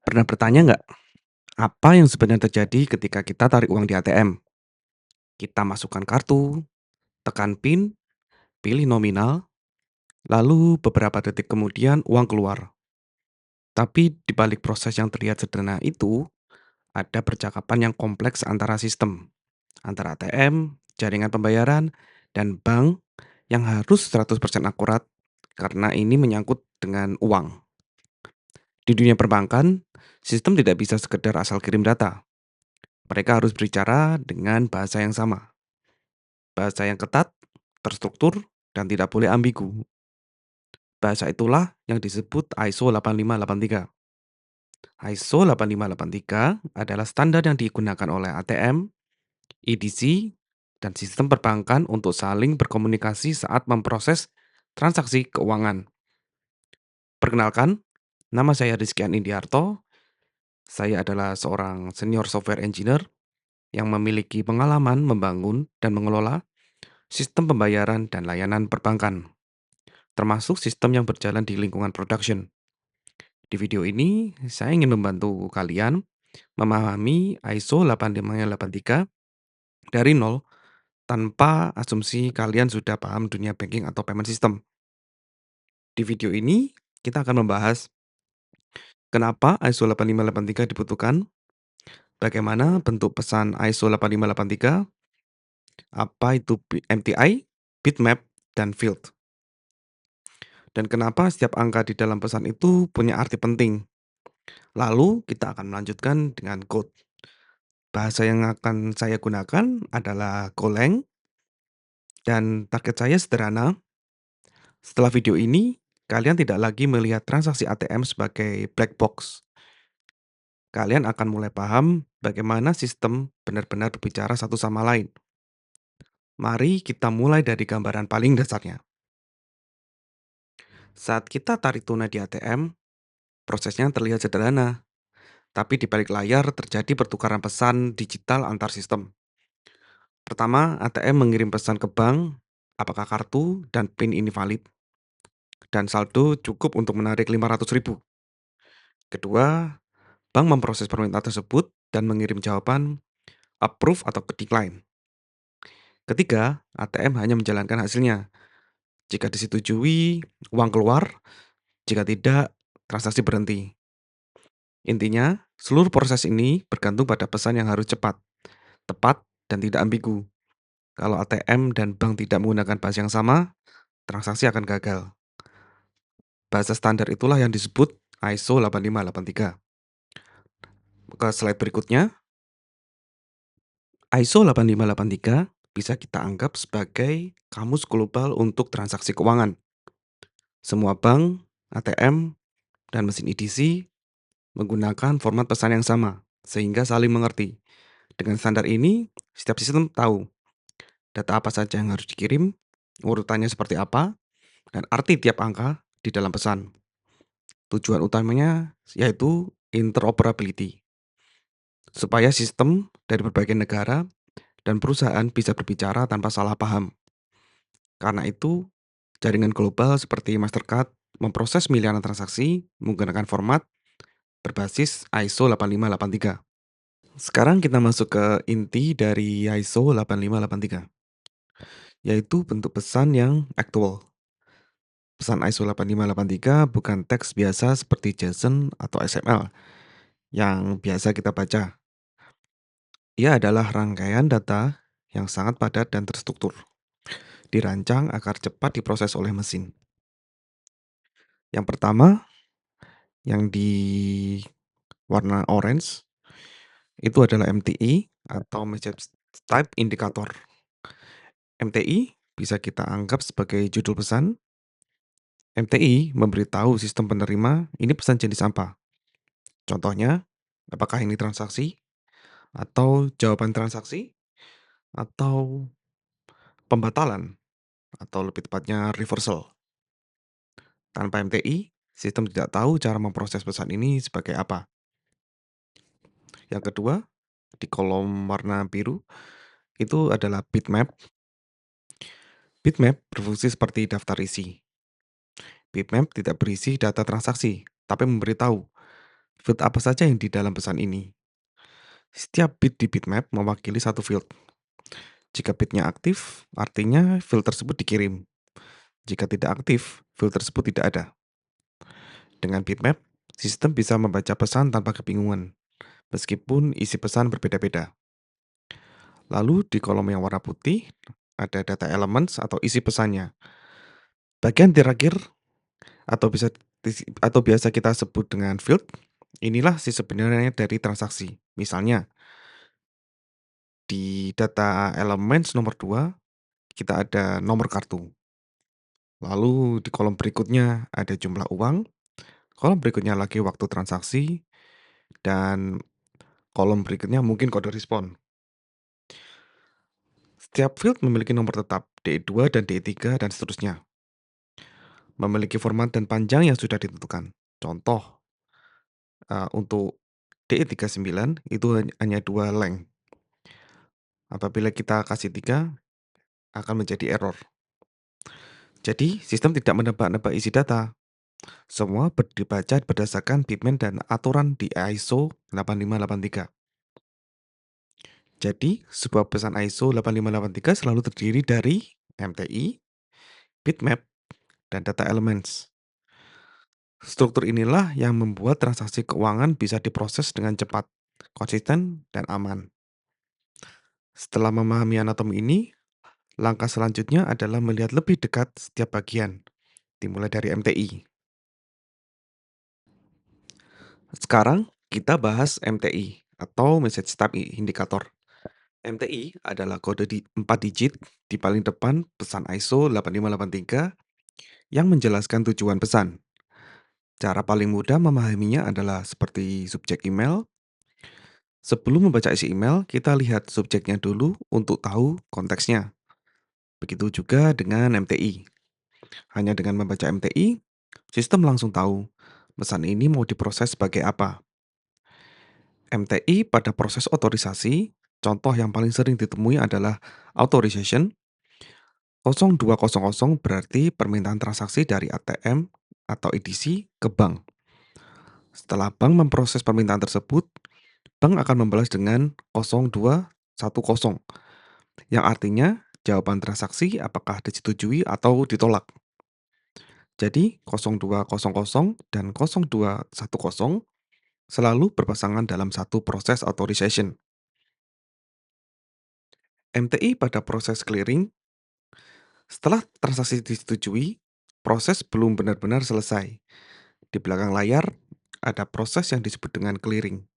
Pernah bertanya nggak, apa yang sebenarnya terjadi ketika kita tarik uang di ATM? Kita masukkan kartu, tekan PIN, pilih nominal, lalu beberapa detik kemudian uang keluar. Tapi di balik proses yang terlihat sederhana itu, ada percakapan yang kompleks antara sistem, antara ATM, jaringan pembayaran, dan bank yang harus 100% akurat karena ini menyangkut dengan uang. Di dunia perbankan, sistem tidak bisa sekedar asal kirim data. Mereka harus berbicara dengan bahasa yang sama. Bahasa yang ketat, terstruktur, dan tidak boleh ambigu. Bahasa itulah yang disebut ISO 8583. ISO 8583 adalah standar yang digunakan oleh ATM, EDC, dan sistem perbankan untuk saling berkomunikasi saat memproses transaksi keuangan. Perkenalkan, nama saya Rizky Indiarto. Saya adalah seorang senior software engineer yang memiliki pengalaman membangun dan mengelola sistem pembayaran dan layanan perbankan, termasuk sistem yang berjalan di lingkungan production. Di video ini, saya ingin membantu kalian memahami ISO 8583 dari nol tanpa asumsi kalian sudah paham dunia banking atau payment system. Di video ini, kita akan membahas kenapa ISO 8583 dibutuhkan, bagaimana bentuk pesan ISO 8583, apa itu MTI, bitmap, dan field, dan kenapa setiap angka di dalam pesan itu punya arti penting. Lalu kita akan melanjutkan dengan code. Bahasa yang akan saya gunakan adalah Golang dan target saya sederhana. Setelah video ini, kalian tidak lagi melihat transaksi ATM sebagai black box. Kalian akan mulai paham bagaimana sistem benar-benar berbicara satu sama lain. Mari kita mulai dari gambaran paling dasarnya. Saat kita tarik tunai di ATM, prosesnya terlihat sederhana, tapi di balik layar terjadi pertukaran pesan digital antar sistem. Pertama, ATM mengirim pesan ke bank, apakah kartu dan PIN ini valid, dan saldo cukup untuk menarik 500.000. Kedua, bank memproses permintaan tersebut dan mengirim jawaban approve atau decline. Ketiga, ATM hanya menjalankan hasilnya. Jika disetujui, uang keluar. Jika tidak, transaksi berhenti. Intinya, seluruh proses ini bergantung pada pesan yang harus cepat, tepat, dan tidak ambigu. Kalau ATM dan bank tidak menggunakan bahasa yang sama, transaksi akan gagal. Bahasa standar itulah yang disebut ISO 8583. Ke slide berikutnya, ISO 8583 bisa kita anggap sebagai kamus global untuk transaksi keuangan. Semua bank, ATM, dan mesin EDC menggunakan format pesan yang sama, sehingga saling mengerti. Dengan standar ini, setiap sistem tahu data apa saja yang harus dikirim, urutannya seperti apa, dan arti tiap angka di dalam pesan. Tujuan utamanya yaitu interoperability, supaya sistem dari berbagai negara dan perusahaan bisa berbicara tanpa salah paham. Karena itu, jaringan global seperti Mastercard memproses miliaran transaksi menggunakan format berbasis ISO 8583. Sekarang kita masuk ke inti dari ISO 8583, yaitu bentuk pesan yang aktual. Pesan ISO 8583 bukan teks biasa seperti JSON atau XML yang biasa kita baca. Ia adalah rangkaian data yang sangat padat dan terstruktur, dirancang agar cepat diproses oleh mesin. Yang pertama, yang di warna orange, itu adalah MTI atau Message Type Indicator. MTI bisa kita anggap sebagai judul pesan. MTI memberitahu sistem penerima ini pesan jenis apa. Contohnya, apakah ini transaksi, atau jawaban transaksi, atau pembatalan, atau lebih tepatnya reversal. Tanpa MTI, sistem tidak tahu cara memproses pesan ini sebagai apa. Yang kedua, di kolom warna biru, itu adalah bitmap. Bitmap berfungsi seperti daftar isi. Bitmap tidak berisi data transaksi, tapi memberitahu Field apa saja yang di dalam pesan ini? Setiap bit di bitmap mewakili satu field. Jika bitnya aktif, artinya field tersebut dikirim. Jika tidak aktif, field tersebut tidak ada. Dengan bitmap, sistem bisa membaca pesan tanpa kebingungan, meskipun isi pesan berbeda-beda. Lalu di kolom yang warna putih, ada data elements atau isi pesannya. Bagian terakhir atau bisa atau biasa kita sebut dengan field, inilah sih sebenarnya dari transaksi. Misalnya, di data elements nomor 2 kita ada nomor kartu. Lalu di kolom berikutnya ada jumlah uang, kolom berikutnya lagi waktu transaksi, dan kolom berikutnya mungkin kode respon. Setiap field memiliki nomor tetap DE2 dan DE3 dan seterusnya. Memiliki format dan panjang yang sudah ditentukan. Contoh, untuk DE39 itu hanya 2 length. Apabila kita kasih 3 akan menjadi error. Jadi, sistem tidak menebak-nebak isi data. Semua dibaca berdasarkan bitmap dan aturan di ISO 8583. Jadi, sebuah pesan ISO 8583 selalu terdiri dari MTI, bitmap, dan data elements. Struktur inilah yang membuat transaksi keuangan bisa diproses dengan cepat, konsisten, dan aman. Setelah memahami anatomi ini, langkah selanjutnya adalah melihat lebih dekat setiap bagian, dimulai dari MTI. Sekarang kita bahas MTI atau Message Type Indicator. MTI adalah kode 4 digit di paling depan pesan ISO 8583 yang menjelaskan tujuan pesan. Cara paling mudah memahaminya adalah seperti subjek email. Sebelum membaca isi email, kita lihat subjeknya dulu untuk tahu konteksnya. Begitu juga dengan MTI. Hanya dengan membaca MTI, sistem langsung tahu pesan ini mau diproses sebagai apa. MTI pada proses otorisasi, contoh yang paling sering ditemui adalah authorization. 0200 berarti permintaan transaksi dari ATM atau EDC ke bank. Setelah bank memproses permintaan tersebut, bank akan membalas dengan 0210, yang artinya jawaban transaksi apakah disetujui atau ditolak. Jadi 0200 dan 0210 selalu berpasangan dalam satu proses authorization. MTI pada proses clearing, setelah transaksi disetujui, proses belum benar-benar selesai. Di belakang layar ada proses yang disebut dengan clearing.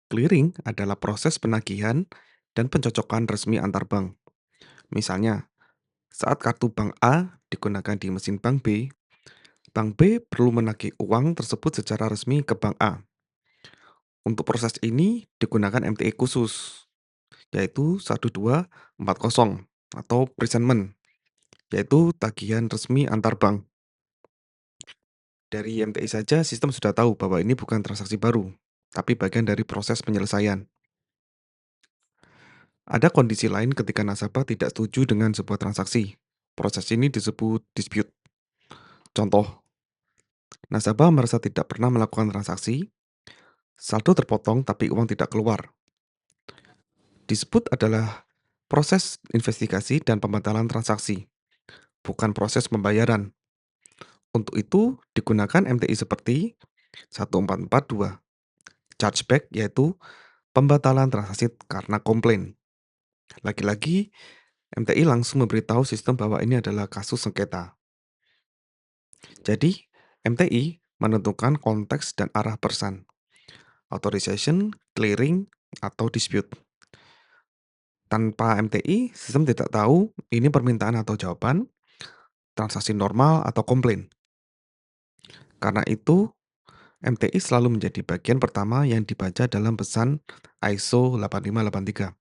Clearing adalah proses penagihan dan pencocokan resmi antar bank. Misalnya, saat kartu bank A digunakan di mesin bank B perlu menagih uang tersebut secara resmi ke bank A. Untuk proses ini digunakan MTI khusus, yaitu 1240 atau presentment, yaitu tagihan resmi antar bank. Dari MTI saja sistem sudah tahu bahwa ini bukan transaksi baru, tapi bagian dari proses penyelesaian. Ada kondisi lain ketika nasabah tidak setuju dengan sebuah transaksi. Proses ini disebut dispute. Contoh, nasabah merasa tidak pernah melakukan transaksi, saldo terpotong tapi uang tidak keluar. Dispute adalah proses investigasi dan pembatalan transaksi, bukan proses pembayaran. Untuk itu digunakan MTI seperti 1442, chargeback yaitu pembatalan transaksi karena komplain. Lagi-lagi, MTI langsung memberitahu sistem bahwa ini adalah kasus sengketa. Jadi, MTI menentukan konteks dan arah pesan, authorization, clearing, atau dispute. Tanpa MTI, sistem tidak tahu ini permintaan atau jawaban, transaksi normal atau komplain. Karena itu, MTI selalu menjadi bagian pertama yang dibaca dalam pesan ISO 8583.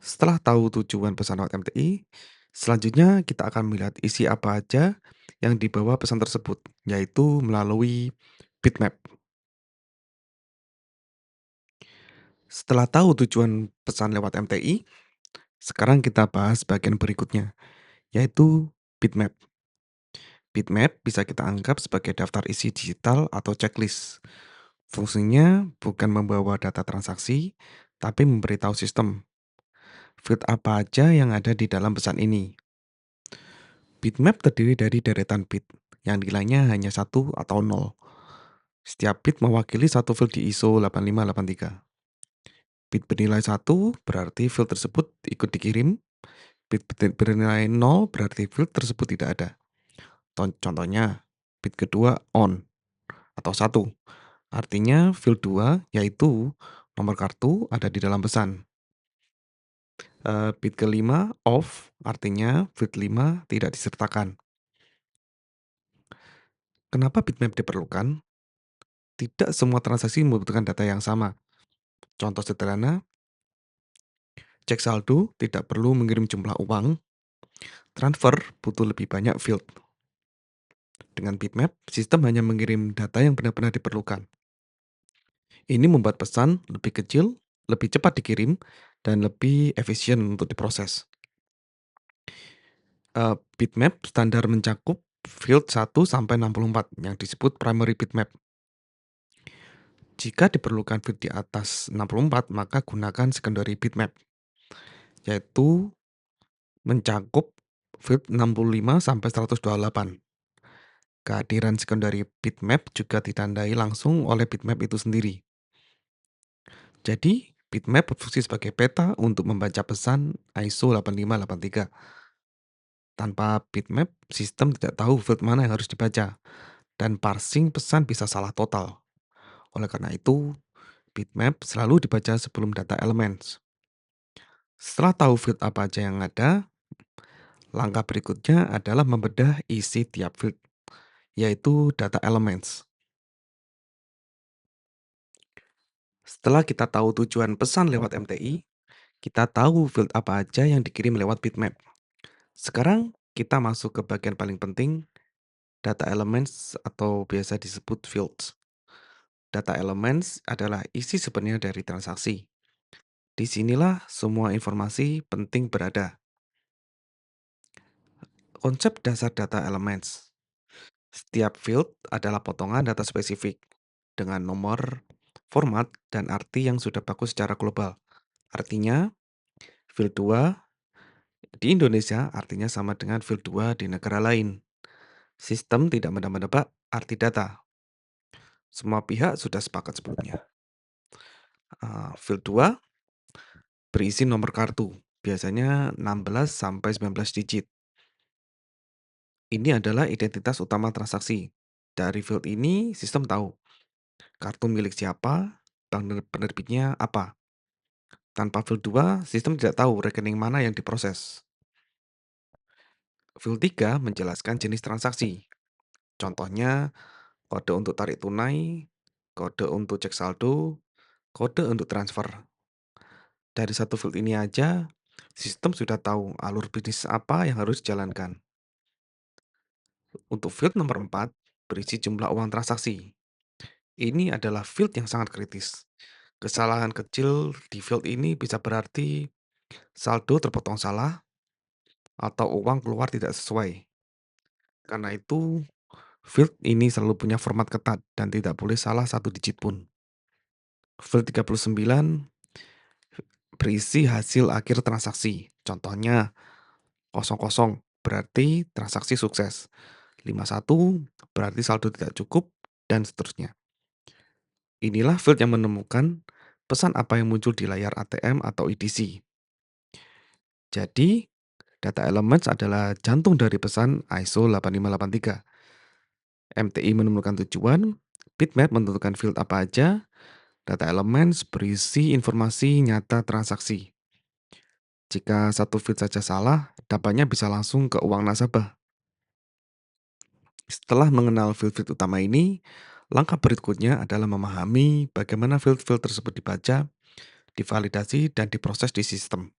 Setelah tahu tujuan pesan lewat MTI, selanjutnya kita akan melihat isi apa aja yang dibawa pesan tersebut, yaitu melalui bitmap. Setelah tahu tujuan pesan lewat MTI, sekarang kita bahas bagian berikutnya, yaitu bitmap. Bitmap bisa kita anggap sebagai daftar isi digital atau checklist. Fungsinya bukan membawa data transaksi, tapi memberitahu sistem field apa aja yang ada di dalam pesan ini. Bitmap terdiri dari deretan bit yang nilainya hanya satu atau 0. Setiap bit mewakili satu field di ISO 8583. Bit bernilai satu berarti field tersebut ikut dikirim, bit bernilai 0 berarti field tersebut tidak ada. Contohnya, bit kedua on atau satu. Artinya field 2 yaitu nomor kartu ada di dalam pesan. Bit kelima off artinya field 5 tidak disertakan. Kenapa bitmap diperlukan? Tidak semua transaksi membutuhkan data yang sama. Contoh sederhana, cek saldo tidak perlu mengirim jumlah uang, transfer butuh lebih banyak field. Dengan bitmap, sistem hanya mengirim data yang benar-benar diperlukan. Ini membuat pesan lebih kecil, lebih cepat dikirim, dan lebih efisien untuk diproses. Bitmap standar mencakup field 1 sampai 64 yang disebut primary bitmap. Jika diperlukan field di atas 64, maka gunakan secondary bitmap, yaitu mencakup field 65 sampai 128. Kehadiran secondary bitmap juga ditandai langsung oleh bitmap itu sendiri. Jadi, bitmap berfungsi sebagai peta untuk membaca pesan ISO 8583. Tanpa bitmap, sistem tidak tahu field mana yang harus dibaca, dan parsing pesan bisa salah total. Oleh karena itu, bitmap selalu dibaca sebelum data elements. Setelah tahu field apa aja yang ada, langkah berikutnya adalah membedah isi tiap field, yaitu data elements. Setelah kita tahu tujuan pesan lewat MTI, kita tahu field apa aja yang dikirim lewat bitmap. Sekarang kita masuk ke bagian paling penting, data elements atau biasa disebut fields. Data elements adalah isi sebenarnya dari transaksi. Disinilah semua informasi penting berada. Konsep dasar data elements. Setiap field adalah potongan data spesifik dengan nomor, format, dan arti yang sudah bagus secara global. Artinya, field 2 di Indonesia artinya sama dengan field 2 di negara lain. Sistem tidak menebak arti data. Semua pihak sudah sepakat sebelumnya. Field 2 berisi nomor kartu, biasanya 16 sampai 19 digit. Ini adalah identitas utama transaksi. Dari field ini, sistem tahu kartu milik siapa, bank penerbitnya apa. Tanpa field 2, sistem tidak tahu rekening mana yang diproses. Field 3 menjelaskan jenis transaksi. Contohnya, kode untuk tarik tunai, kode untuk cek saldo, kode untuk transfer. Dari satu field ini aja, sistem sudah tahu alur bisnis apa yang harus dijalankan. Untuk field nomor 4, berisi jumlah uang transaksi. Ini adalah field yang sangat kritis. Kesalahan kecil di field ini bisa berarti saldo terpotong salah atau uang keluar tidak sesuai. Karena itu, field ini selalu punya format ketat dan tidak boleh salah satu digit pun. Field 39 berisi hasil akhir transaksi. Contohnya, 00 berarti transaksi sukses. 51 berarti saldo tidak cukup, dan seterusnya. Inilah field yang menemukan pesan apa yang muncul di layar ATM atau EDC. Jadi, data elements adalah jantung dari pesan ISO 8583. MTI menemukan tujuan, bitmap menentukan field apa aja, data elements berisi informasi nyata transaksi. Jika satu field saja salah, dampaknya bisa langsung ke uang nasabah. Setelah mengenal field-field utama ini, langkah berikutnya adalah memahami bagaimana field-field tersebut dibaca, divalidasi, dan diproses di sistem.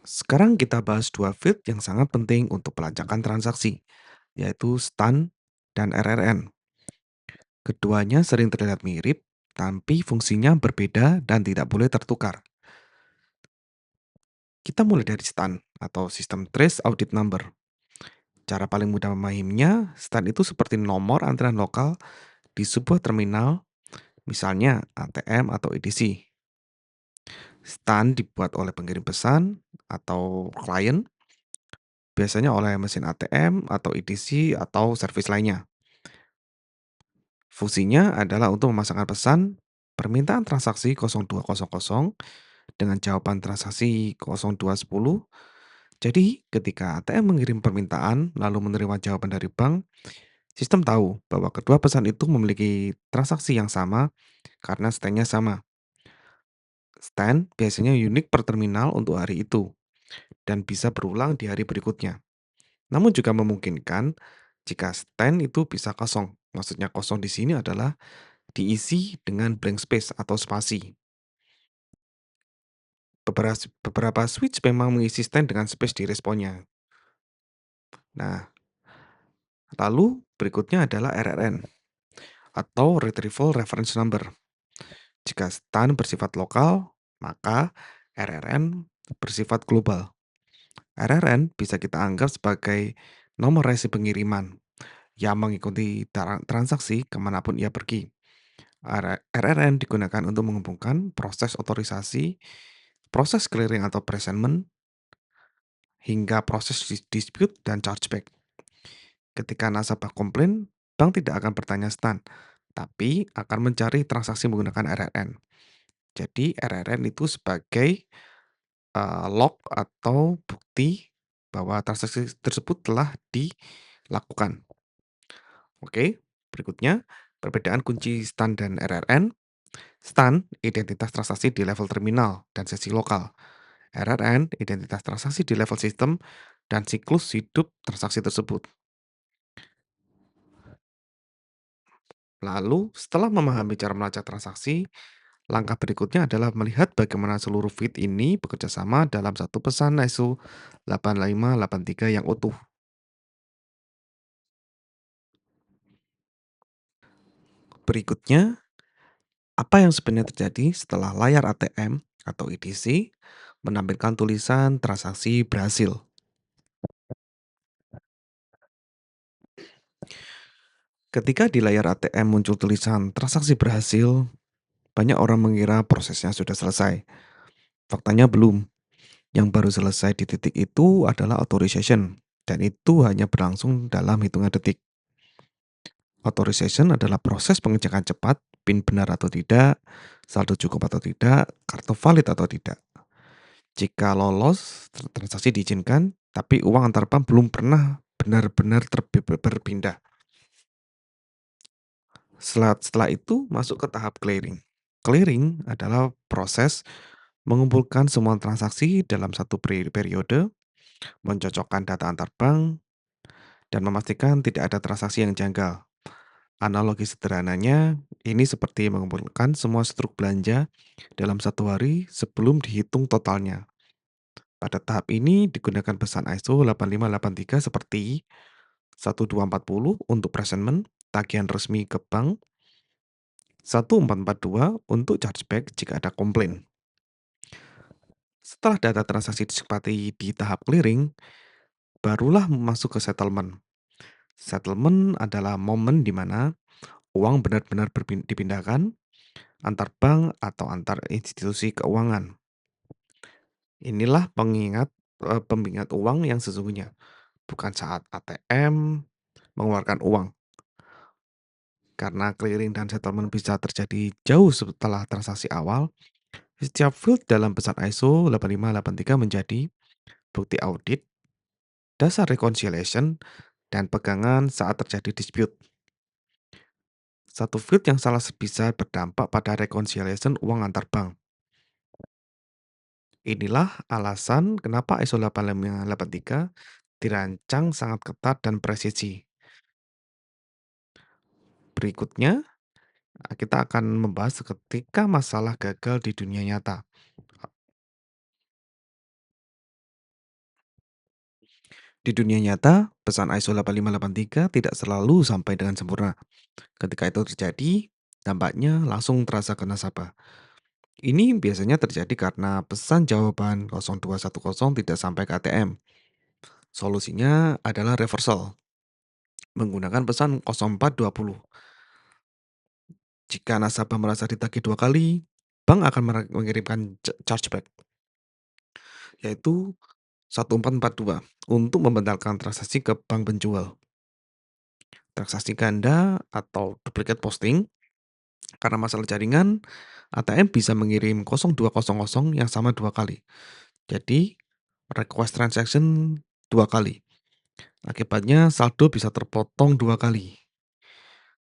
Sekarang kita bahas dua field yang sangat penting untuk pelacakan transaksi, yaitu STAN dan RRN. Keduanya sering terlihat mirip, tapi fungsinya berbeda dan tidak boleh tertukar. Kita mulai dari STAN atau System Trace Audit Number. Cara paling mudah memahaminya, stand itu seperti nomor antrian lokal di sebuah terminal, misalnya ATM atau EDC. Stand dibuat oleh pengirim pesan atau klien, biasanya oleh mesin ATM atau EDC atau servis lainnya. Fungsinya adalah untuk memasangkan pesan permintaan transaksi 0200 dengan jawaban transaksi 0210. Jadi, ketika ATM mengirim permintaan lalu menerima jawaban dari bank, sistem tahu bahwa kedua pesan itu memiliki transaksi yang sama karena stand-nya sama. Stand biasanya unik per terminal untuk hari itu dan bisa berulang di hari berikutnya. Namun juga memungkinkan jika stand itu bisa kosong. Maksudnya kosong di sini adalah diisi dengan blank space atau spasi. Beberapa switch memang mengisi stand dengan space di responnya. Nah, lalu berikutnya adalah RRN atau Retrieval Reference Number. Jika stand bersifat lokal, maka RRN bersifat global. RRN bisa kita anggap sebagai nomor resi pengiriman yang mengikuti transaksi kemanapun ia pergi. RRN digunakan untuk menghubungkan proses otorisasi, proses clearing atau presentment, hingga proses dispute dan chargeback. Ketika nasabah komplain, bank tidak akan bertanya stand, tapi akan mencari transaksi menggunakan RRN. Jadi RRN itu sebagai log atau bukti bahwa transaksi tersebut telah dilakukan. Oke, berikutnya perbedaan kunci stand dan RRN. Stand identitas transaksi di level terminal dan sesi lokal. RRN identitas transaksi di level sistem dan siklus hidup transaksi tersebut. Lalu, setelah memahami cara melacak transaksi, langkah berikutnya adalah melihat bagaimana seluruh feed ini bekerja sama dalam satu pesan ISO 8583 yang utuh. Berikutnya, apa yang sebenarnya terjadi setelah layar ATM atau EDC menampilkan tulisan transaksi berhasil? Ketika di layar ATM muncul tulisan transaksi berhasil, banyak orang mengira prosesnya sudah selesai. Faktanya belum. Yang baru selesai di titik itu adalah authorization, dan itu hanya berlangsung dalam hitungan detik. Authorization adalah proses pengecekan cepat, PIN benar atau tidak, saldo cukup atau tidak, kartu valid atau tidak. Jika lolos, transaksi diizinkan, tapi uang antar bank belum pernah benar-benar berpindah. Setelah itu masuk ke tahap clearing. Clearing adalah proses mengumpulkan semua transaksi dalam satu periode, mencocokkan data antar bank, dan memastikan tidak ada transaksi yang janggal. Analogi sederhananya, ini seperti mengumpulkan semua struk belanja dalam satu hari sebelum dihitung totalnya. Pada tahap ini digunakan pesan ISO 8583 seperti 1240 untuk presentment, tagihan resmi ke bank, 1442 untuk chargeback jika ada komplain. Setelah data transaksi disepakati di tahap clearing, barulah masuk ke settlement. Settlement adalah momen di mana uang benar-benar dipindahkan antar bank atau antar institusi keuangan. Inilah pengingat uang yang sesungguhnya, bukan saat ATM mengeluarkan uang. Karena clearing dan settlement bisa terjadi jauh setelah transaksi awal, setiap field dalam pesan ISO 8583 menjadi bukti audit, dasar reconciliation, dan pegangan saat terjadi dispute. Satu field yang salah bisa berdampak pada reconciliation uang antar bank. Inilah alasan kenapa ISO 8583 dirancang sangat ketat dan presisi. Berikutnya, kita akan membahas ketika masalah gagal di dunia nyata. Di dunia nyata, pesan ISO 8583 tidak selalu sampai dengan sempurna. Ketika itu terjadi, dampaknya langsung terasa ke nasabah. Ini biasanya terjadi karena pesan jawaban 0210 tidak sampai ke ATM. Solusinya adalah reversal menggunakan pesan 0420. Jika nasabah merasa ditagih 2 kali, bank akan mengirimkan chargeback, yaitu 1442 untuk membatalkan transaksi ke bank penjual. Transaksi ganda atau duplicate posting karena masalah jaringan, ATM bisa mengirim 0200 yang sama 2 kali. Jadi, request transaction 2 kali. Akibatnya saldo bisa terpotong 2 kali.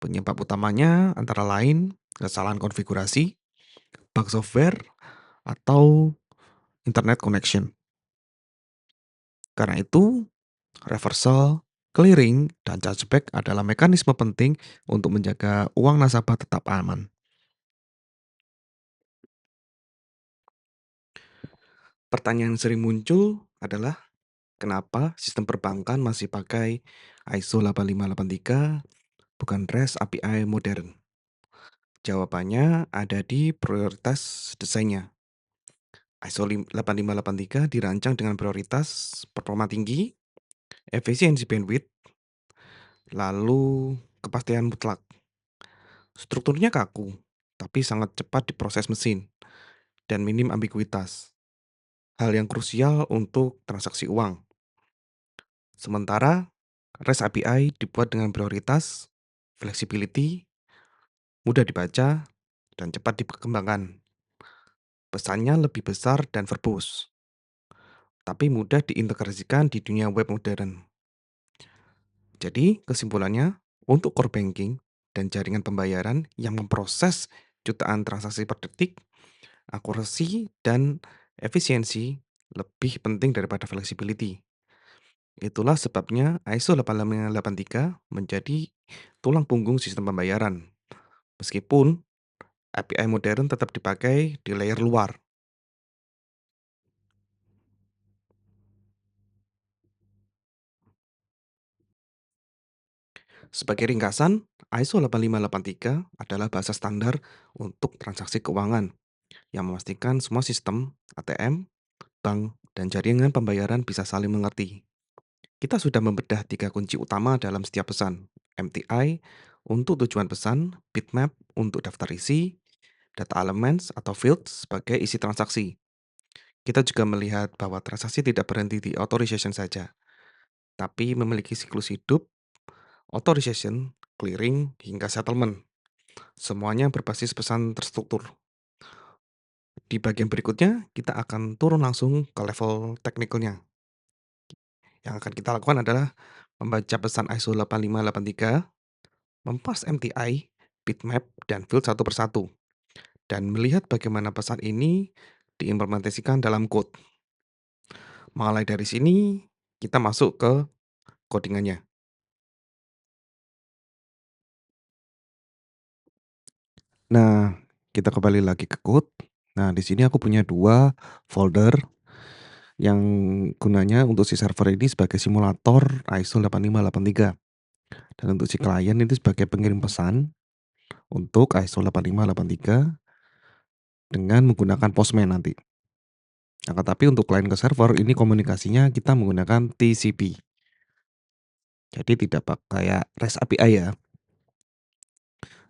Penyebab utamanya antara lain kesalahan konfigurasi, bug software, atau internet connection. Karena itu, reversal, clearing, dan chargeback adalah mekanisme penting untuk menjaga uang nasabah tetap aman. Pertanyaan yang sering muncul adalah kenapa sistem perbankan masih pakai ISO 8583 bukan REST API modern? Jawabannya ada di prioritas desainnya. ISO 8583 dirancang dengan prioritas performa tinggi, efisiensi bandwidth, lalu kepastian mutlak. Strukturnya kaku, tapi sangat cepat diproses mesin dan minim ambiguitas. Hal yang krusial untuk transaksi uang. Sementara REST API dibuat dengan prioritas flexibility, mudah dibaca, dan cepat dikembangkan. Pesannya lebih besar dan verbose, tapi mudah diintegrasikan di dunia web modern. Jadi, kesimpulannya, untuk core banking dan jaringan pembayaran yang memproses jutaan transaksi per detik, akurasi dan efisiensi lebih penting daripada flexibility. Itulah sebabnya ISO 8583 menjadi tulang punggung sistem pembayaran. Meskipun API modern tetap dipakai di layer luar. Sebagai ringkasan, ISO 8583 adalah bahasa standar untuk transaksi keuangan yang memastikan semua sistem ATM, bank, dan jaringan pembayaran bisa saling mengerti. Kita sudah membedah 3 kunci utama dalam setiap pesan. MTI untuk tujuan pesan, bitmap untuk daftar isi, data elements atau fields sebagai isi transaksi. Kita juga melihat bahwa transaksi tidak berhenti di authorization saja, tapi memiliki siklus hidup, authorization, clearing, hingga settlement. Semuanya berbasis pesan terstruktur. Di bagian berikutnya, kita akan turun langsung ke level teknikalnya. Yang akan kita lakukan adalah membaca pesan ISO 8583, memparse MTI, bitmap, dan field satu persatu, dan melihat bagaimana pesan ini diimplementasikan dalam code. Mulai dari sini, kita masuk ke codingannya. Nah, kita kembali lagi ke code. Nah, di sini aku punya 2 folder yang gunanya untuk si server ini sebagai simulator ISO 8583 dan untuk si klien itu sebagai pengirim pesan untuk ISO 8583 dengan menggunakan Postman nanti. Akan tapi untuk klien ke server ini komunikasinya kita menggunakan TCP. Jadi tidak pakai REST API ya.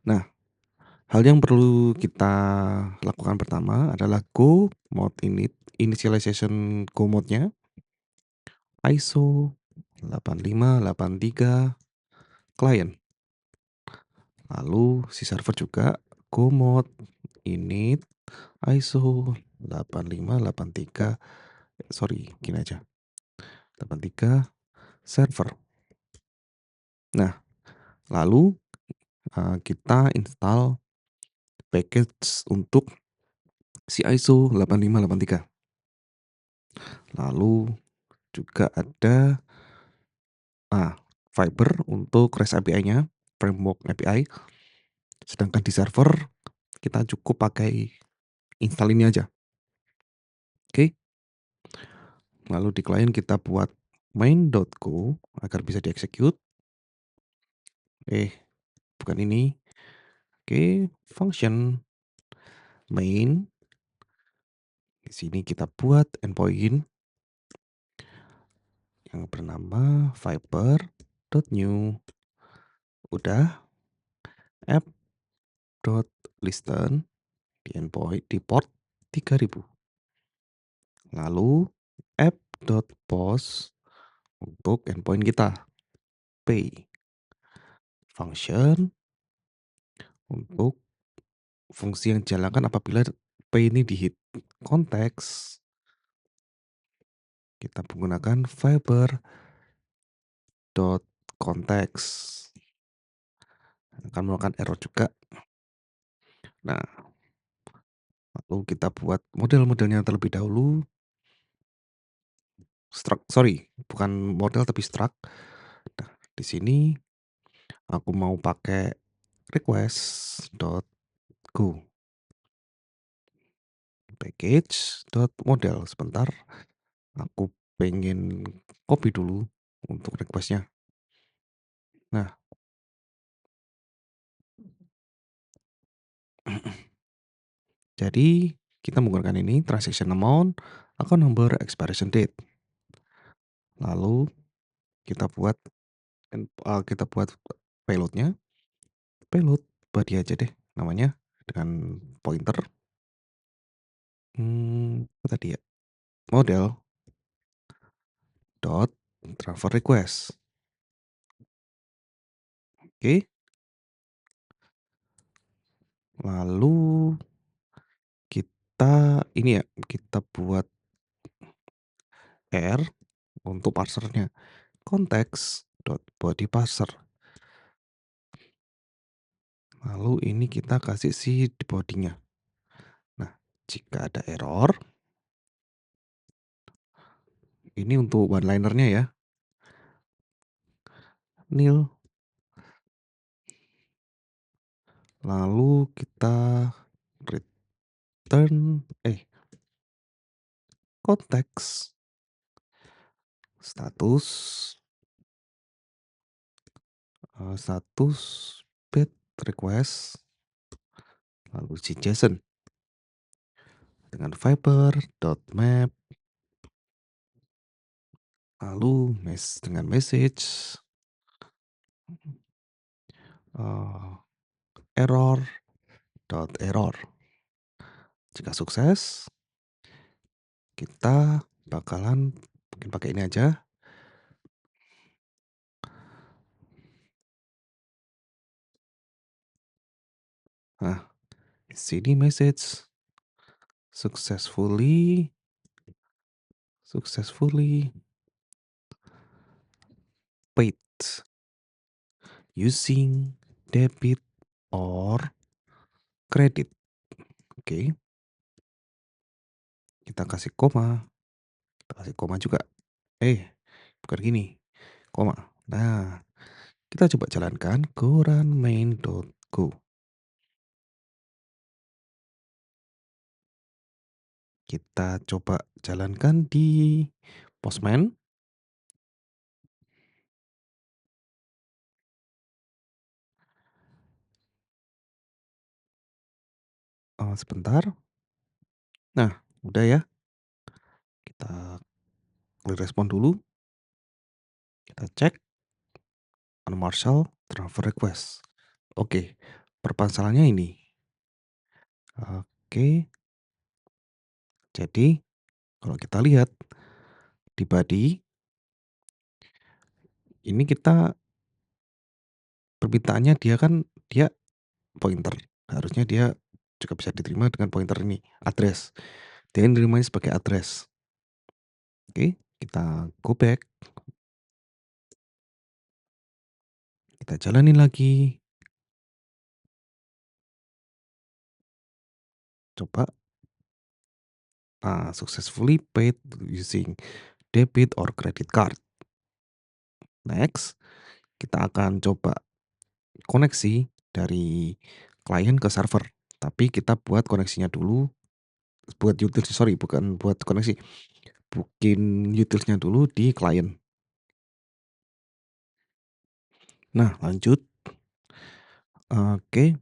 Nah, hal yang perlu kita lakukan pertama adalah go mode init, initialization go mode-nya ISO 8583 client. Lalu si server juga go mode init ISO 8583 sorry gini aja 83 server. Nah, lalu kita install package untuk si ISO 8583. Lalu juga ada Fiber untuk REST API-nya, framework API. Sedangkan di server kita cukup pakai install ini aja. Oke. Lalu di klien kita buat main.go agar bisa dieksekut. Bukan ini. Oke, function main. Di sini kita buat endpoint yang bernama fiber.new. Udah, app.listen di endpoint di port 3000. Lalu app.post untuk endpoint kita, pay. Function untuk fungsi yang dijalankan apabila pay ini di-hit. Konteks, kita menggunakan fiber.context. Akan melakukan error juga. Nah, lalu kita buat model-modelnya terlebih dahulu. Bukan model tapi struct. Nah, di sini aku mau pakai request.go package.model. Sebentar, aku pengen copy dulu untuk requestnya. Nah, jadi kita menggunakan ini transaction amount, account number, expiration date. Lalu kita buat payloadnya, payload body aja deh namanya dengan pointer. Apa tadi ya? Model dot transfer request. Oke. Lalu kita buat R untuk parsernya. Konteks dot body parser. Lalu ini kita kasih di bodinya. Nah, jika ada error, ini untuk one linernya ya. Nil. Lalu kita return konteks status status bad request lalu JSON dengan fiber.map lalu dengan message error. Jika sukses, kita bakalan mungkin pakai ini aja. Nah, di sini message successfully paid using debit or credit. Oke. Kita kasih koma juga. Bukan gini, koma. Nah, kita coba jalankan go run main.go. Kita coba jalankan di Postman. Sebentar. Nah, udah ya. Kita respon dulu. Kita cek unmarshal transfer request. Oke, permasalahannya ini. Oke. Jadi, kalau kita lihat di body ini kita permintaannya dia pointer. Harusnya dia juga bisa diterima dengan pointer ini, address. Dia nerimanya sebagai address. Oke, kita go back. Kita jalanin lagi. Coba. Successfully paid using debit or credit card. Next, kita akan coba koneksi dari klien ke server. Tapi kita buat koneksinya dulu. Bukan buat koneksi. Bikin utilsnya dulu di klien. Nah, lanjut. Oke.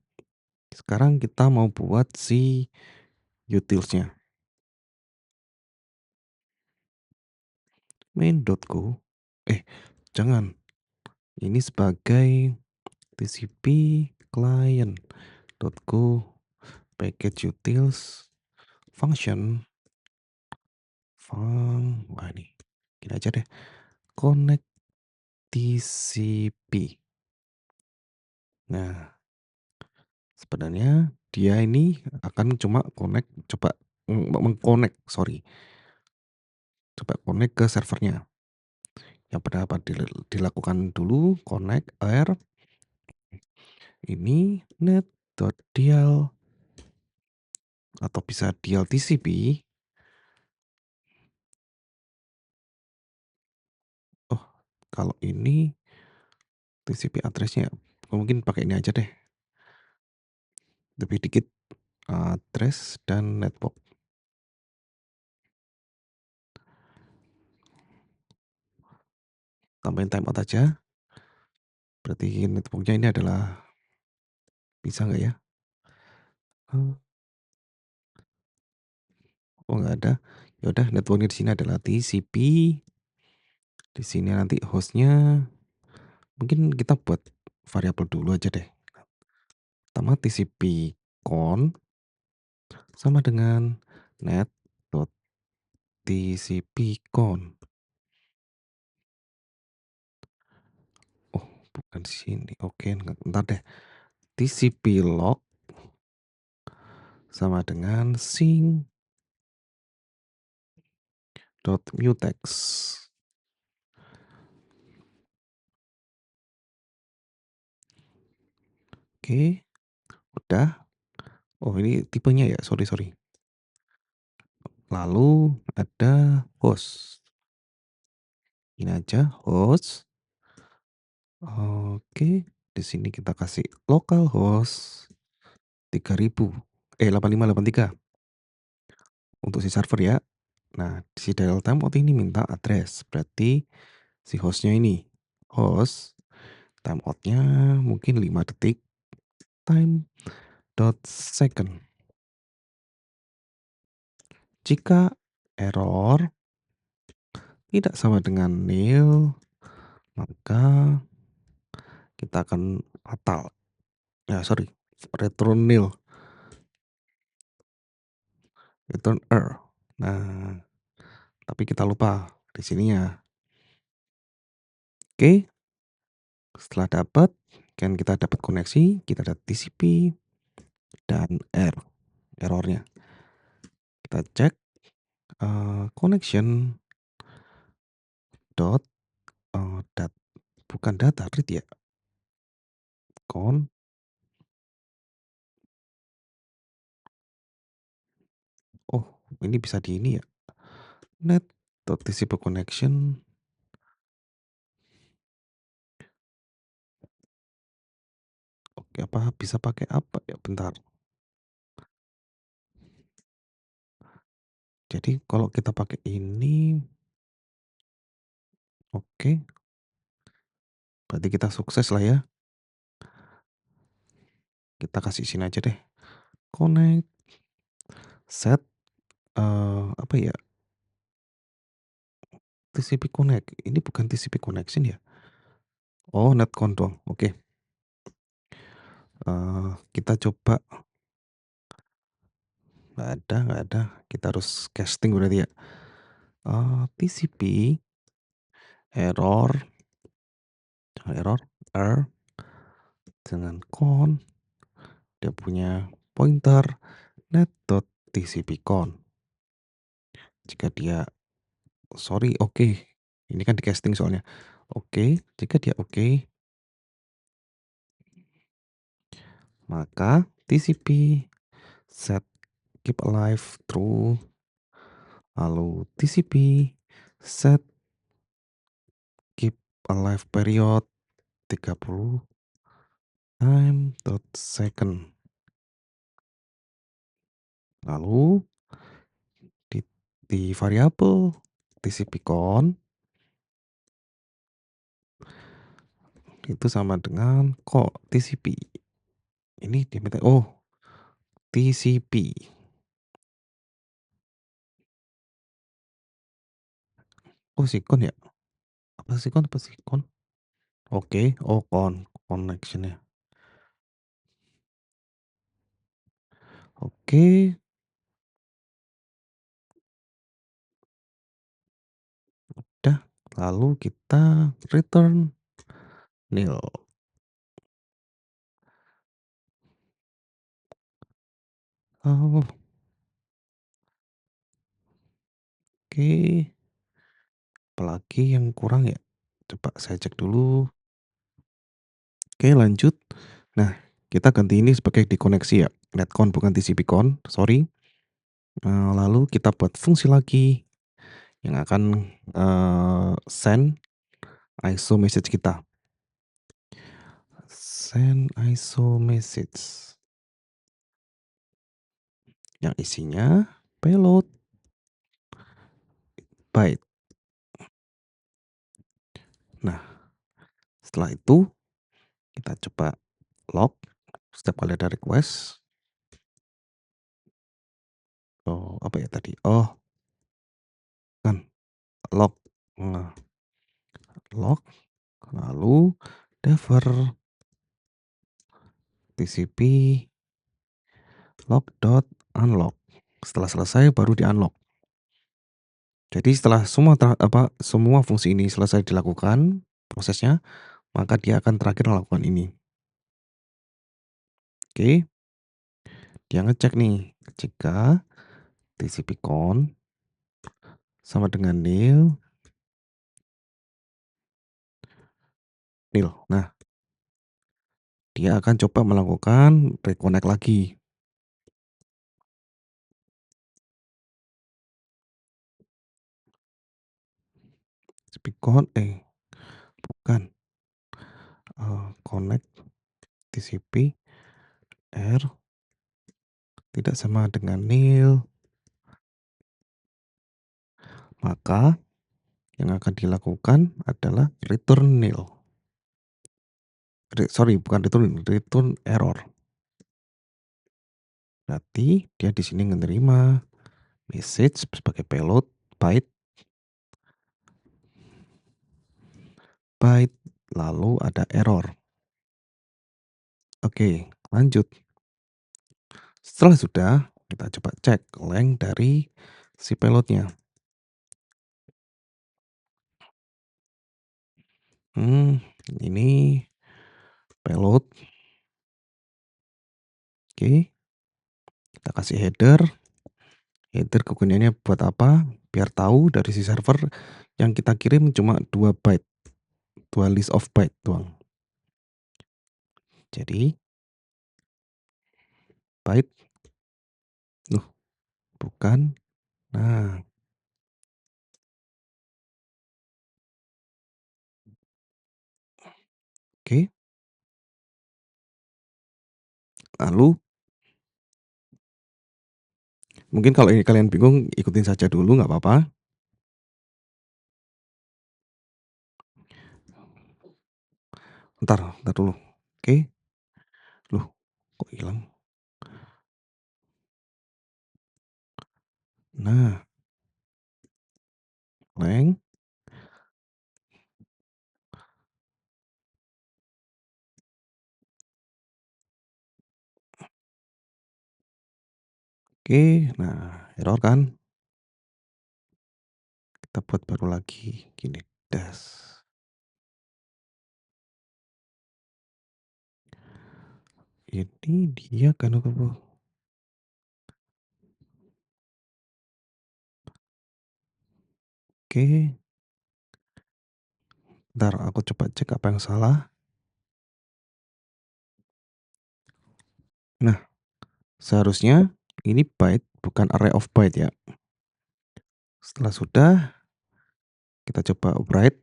Sekarang kita mau buat si utilsnya. Main.go. Eh, jangan. Ini sebagai TCP client.go package utils function wah ini gini aja deh, connect TCP. Nah, sebenarnya dia ini akan cuma connect coba meng-connect, sorry, coba connect ke servernya. Yang pertama dilakukan dulu connect air ini net.dial atau bisa dial TCP. Oh, kalau ini TCP address-nya mungkin pakai ini aja deh, lebih dikit, address dan network. Tambahin timeout aja, berarti network-nya ini adalah bisa nggak ya? Oh oh nggak ada. Ya udah network-nya di sini adalah TCP, di sini nanti host-nya mungkin kita buat variabel dulu aja deh. Pertama TCP con sama dengan net.tcp con. Oh, bukan di sini. Oke, entar deh. TCP log sama dengan sync.mutex. Oke, udah. Oh, ini tipenya ya. Sorry, sorry. Lalu ada host. Ini aja host. Oke, di sini kita kasih localhost 3000 8583 untuk si server ya. Nah, si dial timeout ini minta address, berarti si hostnya ini. Host timeoutnya mungkin 5 detik, time dot second. Jika error tidak sama dengan nil, maka kita akan fatal. Ya, sorry, return nil, return error. Nah, tapi kita lupa di sininya. Oke, setelah dapat, kan kita dapat koneksi, kita dapat TCP dan errornya. Kita cek connection dot bukan data read ya, con oh ini bisa di ini ya, net.tcp connection. Oke, apa bisa pakai apa ya? Bentar. Jadi kalau kita pakai ini, oke, berarti kita sukses lah ya. Kita kasih sini aja deh. Connect, set, apa ya? TCP connect. Ini bukan TCP connection ya? Oh, netcon doang. Oke. Kita coba. Nggak ada. Kita harus casting berarti ya. TCP error, jangan error, dengan con, dia punya pointer net.tcp-con. Jika dia sorry, oke. Ini kan di casting soalnya. Oke, jika dia oke, maka TCP set keep alive true, lalu TCP set keep alive period 30 time dot second. Lalu di variabel TCP-con itu sama dengan kok TCP. Ini diminta oh, TCP. Oh, sikon ya? apa sih kon? Oke, oh connection-nya. Oke, udah, lalu kita return nil. Oh, oke, apalagi yang kurang ya? Coba saya cek dulu. Oke, lanjut. Nah, kita ganti ini sebagai dikoneksi ya, netcon bukan TCP-con, sorry. Lalu kita buat fungsi lagi yang akan, send ISO message kita. Send ISO message yang isinya payload byte. Nah, setelah itu kita coba log setiap kali ada request. Oh, apa ya tadi? Oh, kan log, nah, log lalu defer TCP log.unlock. Setelah selesai baru di-unlock. Jadi setelah semua fungsi ini selesai dilakukan prosesnya, maka dia akan terakhir melakukan ini. Oke, dia ngecek nih, jika TCP-con sama dengan nil, nil. Nah, dia akan coba melakukan reconnect lagi. TCP-con bukan, connect TCP R tidak sama dengan nil, maka yang akan dilakukan adalah return nil. Sorry, bukan return error. Berarti dia di sini menerima message sebagai payload byte, byte, lalu ada error. Oke, lanjut. Setelah sudah, kita coba cek length dari si payloadnya. Ini payload. Oke, kita kasih header. Header kegunaannya buat apa? Biar tahu dari si server yang kita kirim cuma 2 byte, 2 list of byte doang. Jadi byte, loh bukan. Nah, oke. Lalu mungkin kalau ini kalian bingung ikutin saja dulu nggak apa-apa. Entar dulu. Oke. Loh, kok hilang? Nah, length, oke. Nah, error kan? Kita buat baru lagi, gini, das. Ini dia kan oke. Bentar aku coba cek apa yang salah. Nah, seharusnya ini byte bukan array of byte ya. Setelah sudah, kita coba write.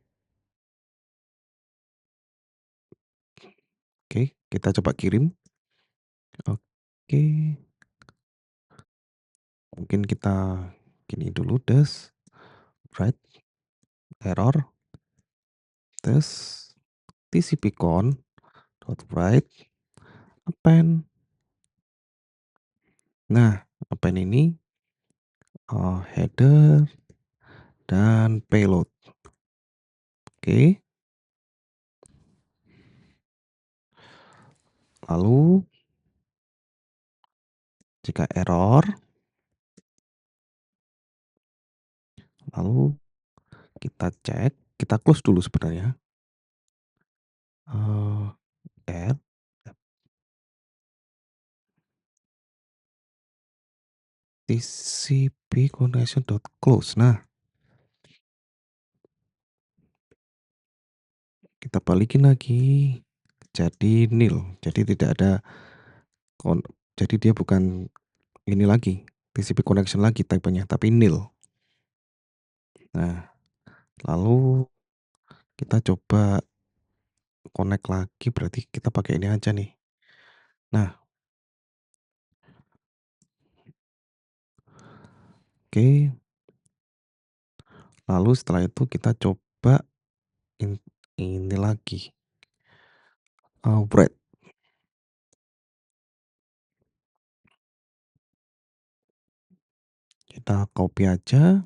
Oke, kita coba kirim. Oke, mungkin kita gini dulu das, write error, tes tcpcon dot write append. Nah, append ini, header dan payload. Oke, lalu jika error, lalu kita cek, kita close dulu sebenarnya, add TCP connection dot close. Nah, kita balikin lagi, jadi nil, jadi tidak ada kon jadi dia bukan ini lagi, TCP connection lagi tipenya, tapi nil. Nah, lalu kita coba connect lagi, berarti kita pakai ini aja nih. Nah, oke, lalu setelah itu kita coba in ini lagi, bread, kita copy aja,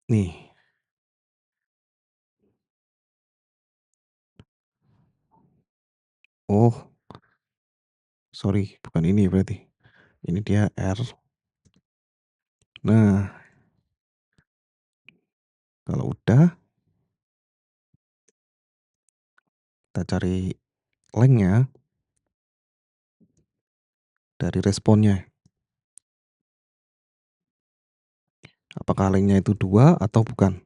nih, oh sorry bukan ini berarti, ini dia R. Nah, kalau udah, kita cari length-nya dari responnya. Apakah length-nya itu 2 atau bukan?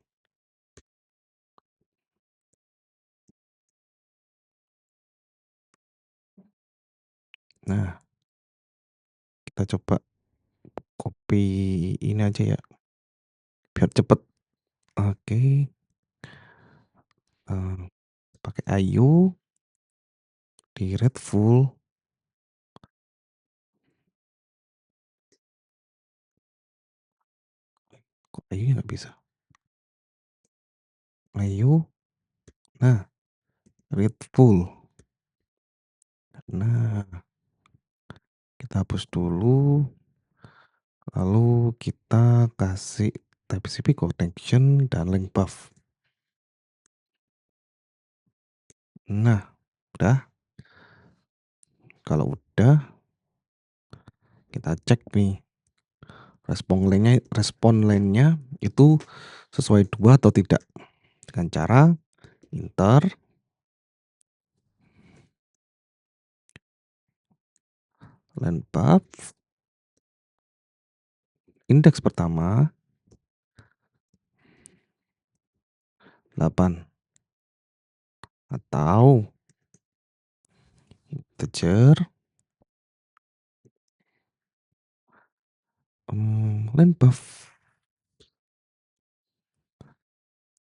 Nah, kita coba copy ini aja ya, biar cepet. Oke, pakai IO di REDFul, kok IO nggak bisa? IO, nah REDFul. Nah, kita hapus dulu, lalu kita kasih TCP connection dan link buff. Nah, udah, kalau udah kita cek nih respon lane-nya itu sesuai 2 atau tidak, dengan cara enter line buff indeks pertama 8 atau integer, line buff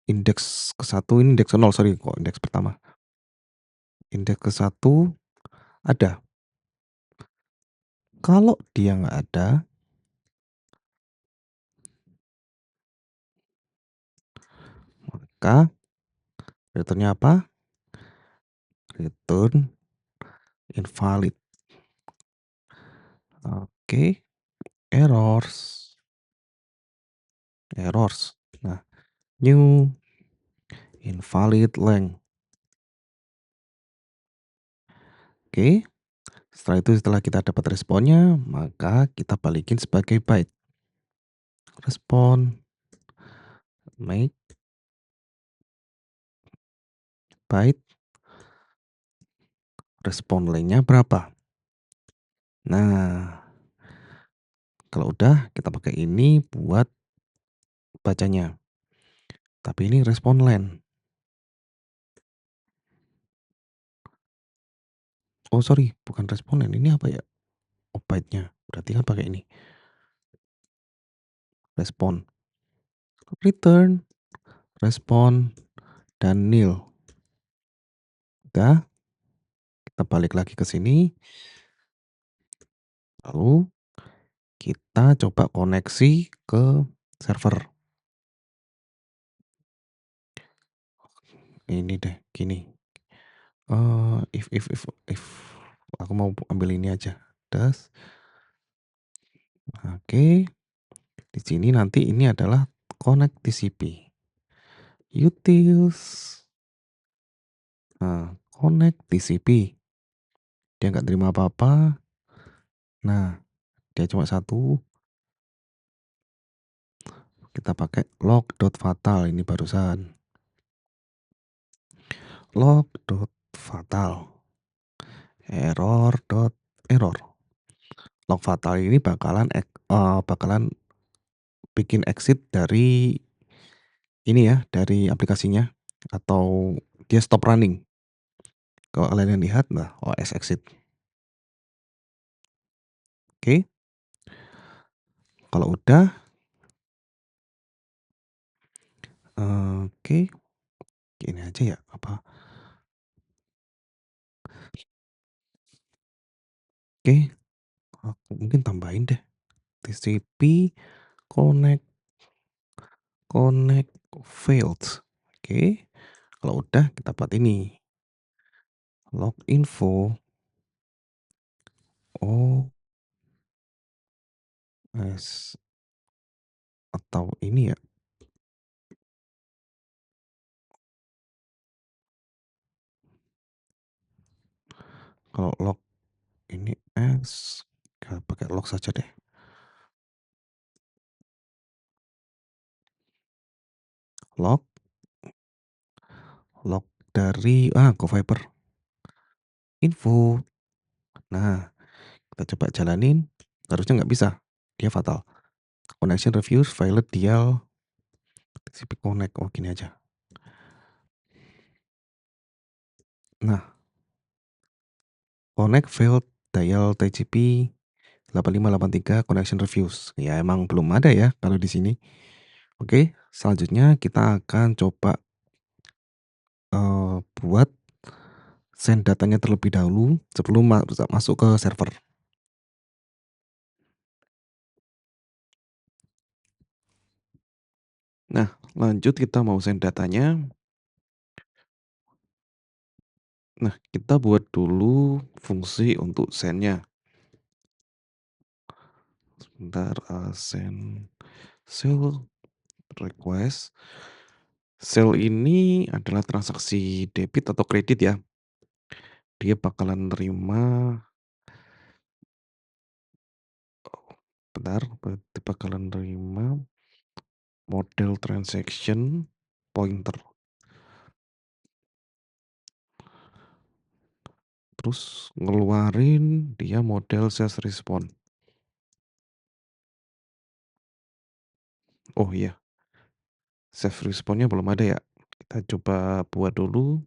indeks ke-1 ini indeks ke-0, sorry kok indeks pertama. Indeks ke-1 ada, kalau dia nggak ada, maka return-nya apa? Return invalid. Oke, errors. Errors. Nah, new invalid length. Oke, setelah kita dapat responnya, maka kita balikin sebagai byte. Respon make byte, respon length-nya berapa. Nah, kalau udah kita pakai ini buat bacanya. Tapi ini respon length. Oh sorry, bukan respon length, ini apa ya? Oh byte-nya, berarti kan pakai ini. Respon, return, respon, dan nil. Udah, kita balik lagi ke sini. Lalu kita coba koneksi ke server. Ini deh, gini. If aku mau ambil ini aja. Das. Oke. Di sini nanti ini adalah connect TCP. Utils. Nah, connect TCP. Dia nggak terima apa-apa. Nah, dia cuma satu. Kita pakai log.fatal ini barusan. Log.fatal. Error. Log fatal ini bakalan bikin exit dari ini ya, dari aplikasinya atau dia stop running. Kalau kalian lihat, nah OS exit. Oke, kalau udah, oke, ini aja ya, apa? Oke, aku mungkin tambahin deh, TCP connect connect failed. Oke, kalau udah kita buat ini, log info OS atau ini ya, kalau log ini kita pakai log saja deh. Log log dari GoFiber info. Nah, kita coba jalanin, harusnya nggak bisa, dia fatal. Connection reviews failed dial TCP connect, oh gini aja. Nah, connect failed dial TCP 8583 connection reviews. Ya emang belum ada ya kalau di sini. Oke, selanjutnya kita akan coba buat send datanya terlebih dahulu sebelum masuk ke server. Nah, lanjut kita mau send datanya. Nah, kita buat dulu fungsi untuk send-nya. Sebentar, sell request. Sell ini adalah transaksi debit atau kredit ya. Dia bakalan nerima, bentar, dia bakalan nerima model transaction pointer. Terus ngeluarin dia model sales response. Oh iya, sales response-nya belum ada ya. Kita coba buat dulu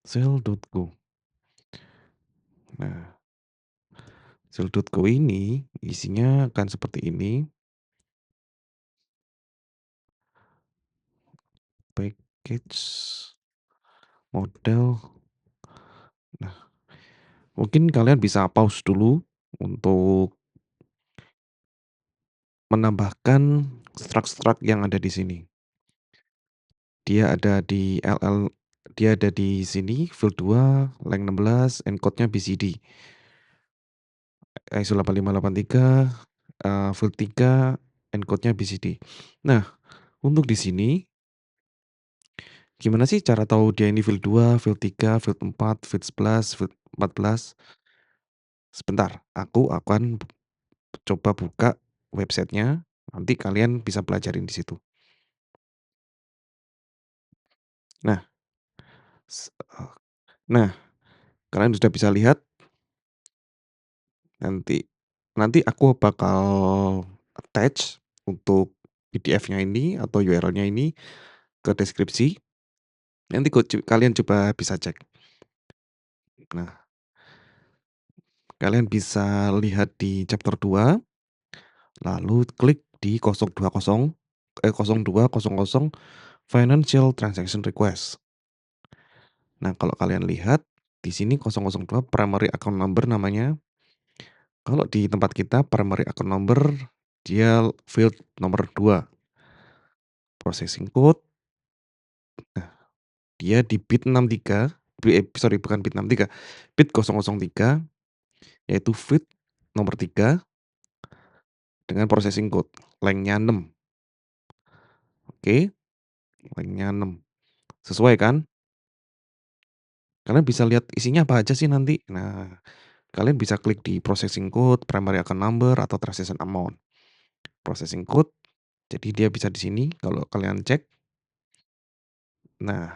sell.go. Nah, sell.go ini isinya akan seperti ini. Package model. Nah, mungkin kalian bisa pause dulu untuk menambahkan struct-struct yang ada di sini. Dia ada di dia ada di sini field 2, length 16, encode-nya BCD. ISO 8583, field 3, encode-nya BCD. Nah, untuk di sini gimana sih cara tahu dia ini field 2, field 3, field 4, field 11, field 14? Sebentar, aku akan coba buka websitenya, nanti kalian bisa pelajarin di situ. Nah, s nah, kalian sudah bisa lihat, nanti nanti aku bakal attach untuk PDF-nya ini atau URL-nya ini ke deskripsi, nanti kalian coba bisa cek. Nah, kalian bisa lihat di chapter 2, lalu klik di 0200 financial transaction request. Nah, kalau kalian lihat di sini 002 primary account number namanya. Kalau di tempat kita primary account number dia field nomor 2. Processing code, nah dia di bit 63, sorry bukan bit 63, bit 003 yaitu field nomor 3. dengan processing code, length-nya 6, oke, length-nya 6, sesuai kan? Kalian bisa lihat isinya apa aja sih nanti. Nah, kalian bisa klik di processing code, primary account number, atau transaction amount. Processing code, jadi dia bisa di sini kalau kalian cek. Nah,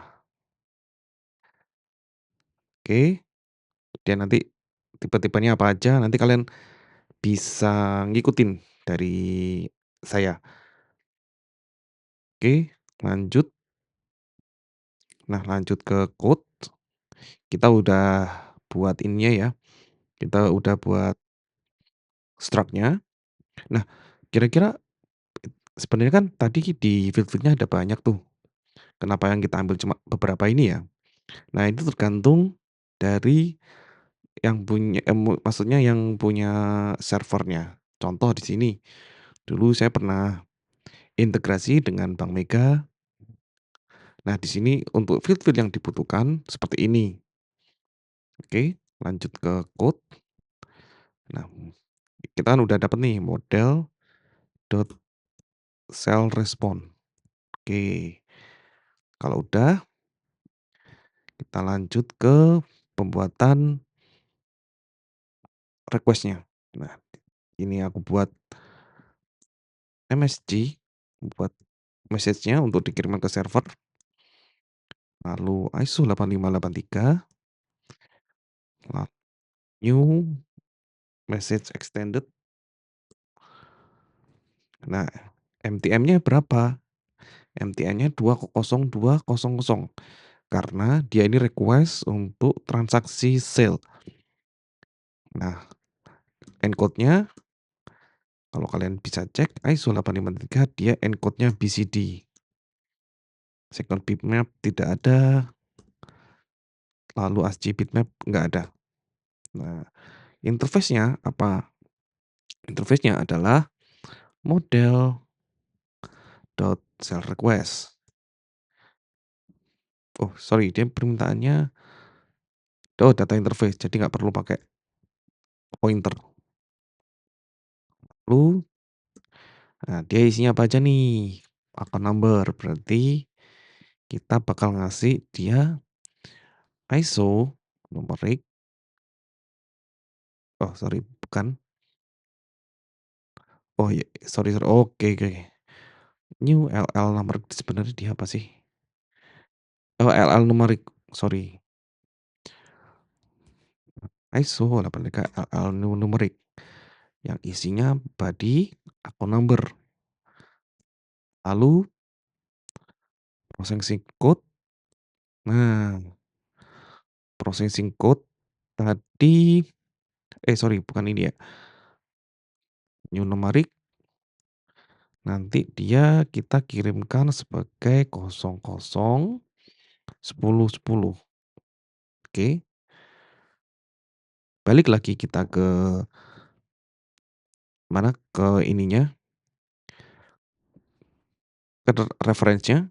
oke, dia nanti tipe-tipenya apa aja, nanti kalian bisa ngikutin dari saya. Oke, lanjut. Nah, lanjut ke code, kita udah buat ininya ya, kita udah buat struct-nya. Nah, kira-kira sebenarnya kan tadi di field-field-nya ada banyak tuh. Kenapa yang kita ambil cuma beberapa ini ya? Nah, itu tergantung dari yang punya maksudnya yang punya servernya. Contoh di sini, dulu saya pernah integrasi dengan Bank Mega. Nah, di sini untuk field-field yang dibutuhkan seperti ini. Oke, lanjut ke code. Nah, kita kan udah dapat nih model dot cell response. Oke, kalau udah kita lanjut ke pembuatan request-nya. Nah, ini aku buat MSG, buat message-nya untuk dikirimkan ke server, lalu ISO 8583, new message extended. Nah, MTM-nya berapa? MTM-nya 20200 karena dia ini request untuk transaksi sale. Nah, encode-nya kalau kalian bisa cek ISO 853 dia encode-nya BCD. Second bitmap tidak ada, lalu ASCII bitmap nggak ada. Nah, interface-nya apa? Interface-nya adalah model.self-request. Oh, sorry, dia permintaannya data interface, jadi nggak perlu pakai pointer. Lalu, nah dia isinya apa aja nih? Account number, berarti kita bakal ngasih dia ISO numerik. Oh, sorry, bukan. Oh iya, sorry, sorry. Oke, oke. New LL numerik sebenarnya dia apa sih? Oh, LL numerik, sorry. ISO 83 LL numerik yang isinya body, account number. Lalu processing code. Nah, processing code tadi sorry, bukan ini ya. New numerik nanti dia kita kirimkan sebagai 00 10 10. Oke, balik lagi kita ke mana, ke ininya, ke reference-nya,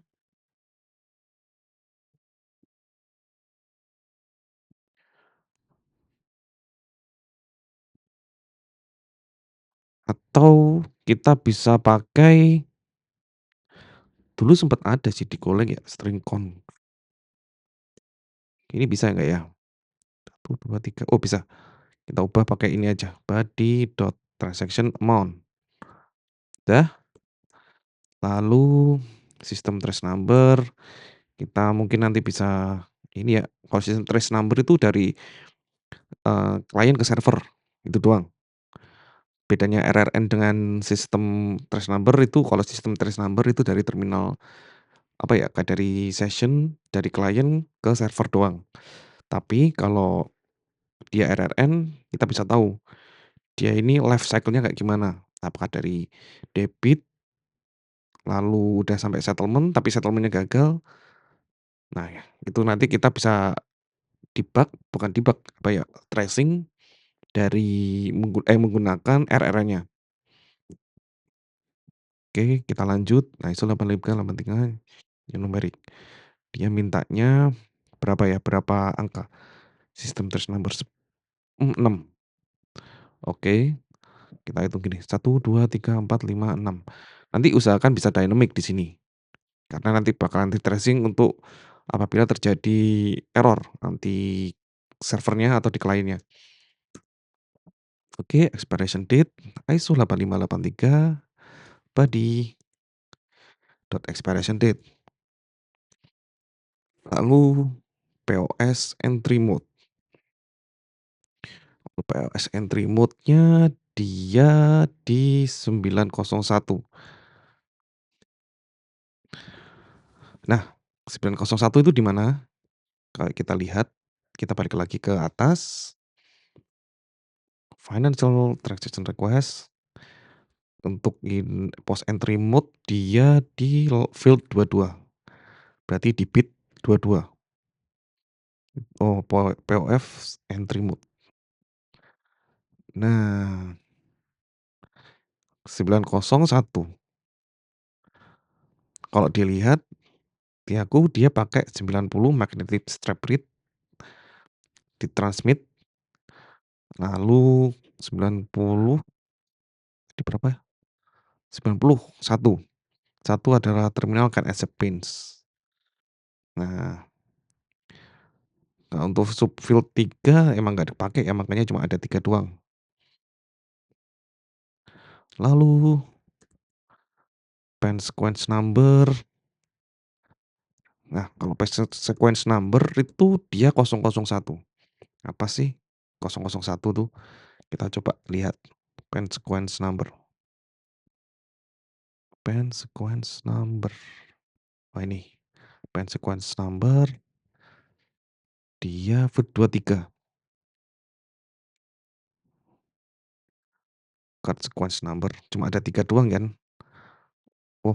atau kita bisa pakai, dulu sempat ada sih di Golang ya, string count. Ini bisa nggak ya? 1, 2, 3, oh bisa. Kita ubah pakai ini aja, body.transaction amount. Udah, lalu sistem trace number, kita mungkin nanti bisa ini ya, kalau sistem trace number itu dari, klien ke server, itu doang. Bedanya RRN dengan sistem trace number itu, kalau sistem trace number itu dari terminal, apa ya, kayak dari session, dari klien ke server doang. Tapi kalau dia RRN, kita bisa tahu, dia ini life cycle-nya kayak gimana. Apakah dari debit, lalu udah sampai settlement, tapi settlement-nya gagal. Nah, ya, itu nanti kita bisa bukan debug, apa ya, tracing dari menggunakan RRN-nya. Oke, kita lanjut. Nah, ISO 8583 yang numerik. Dia mintanya berapa ya, berapa angka? Sistem trace number 6. Oke, kita hitung gini, 1, 2, 3, 4, 5, 6. Nanti usahakan bisa dynamic di sini, karena nanti bakalan di-tracing untuk apabila terjadi error, nanti servernya atau di kliennya. Oke, expiration date, ISO 8583, body, dot expiration date, lalu POS entry mode. POS entry mode-nya dia di 901. Nah, 901 itu di mana? Kalau kita lihat, kita balik lagi ke atas, financial transaction request, untuk post entry mode dia di field 22, berarti di bit 22. Oh, POF entry mode. Nah, 901 kalau dilihat di aku dia pakai 90 magnetic stripe read ditransmit, lalu 90 di berapa ya? 91. Satu adalah terminal can accept pins. Nah, untuk subfield 3 emang nggak dipakai ya, makanya cuma ada 3 doang. Lalu pen sequence number, nah kalau pen sequence number itu dia 001. Apa sih 001 tuh? Kita coba lihat pen sequence number. Pen sequence number. Oh ini, pen sequence number dia field 23. Card sequence number cuma ada 3 doang kan? Oh,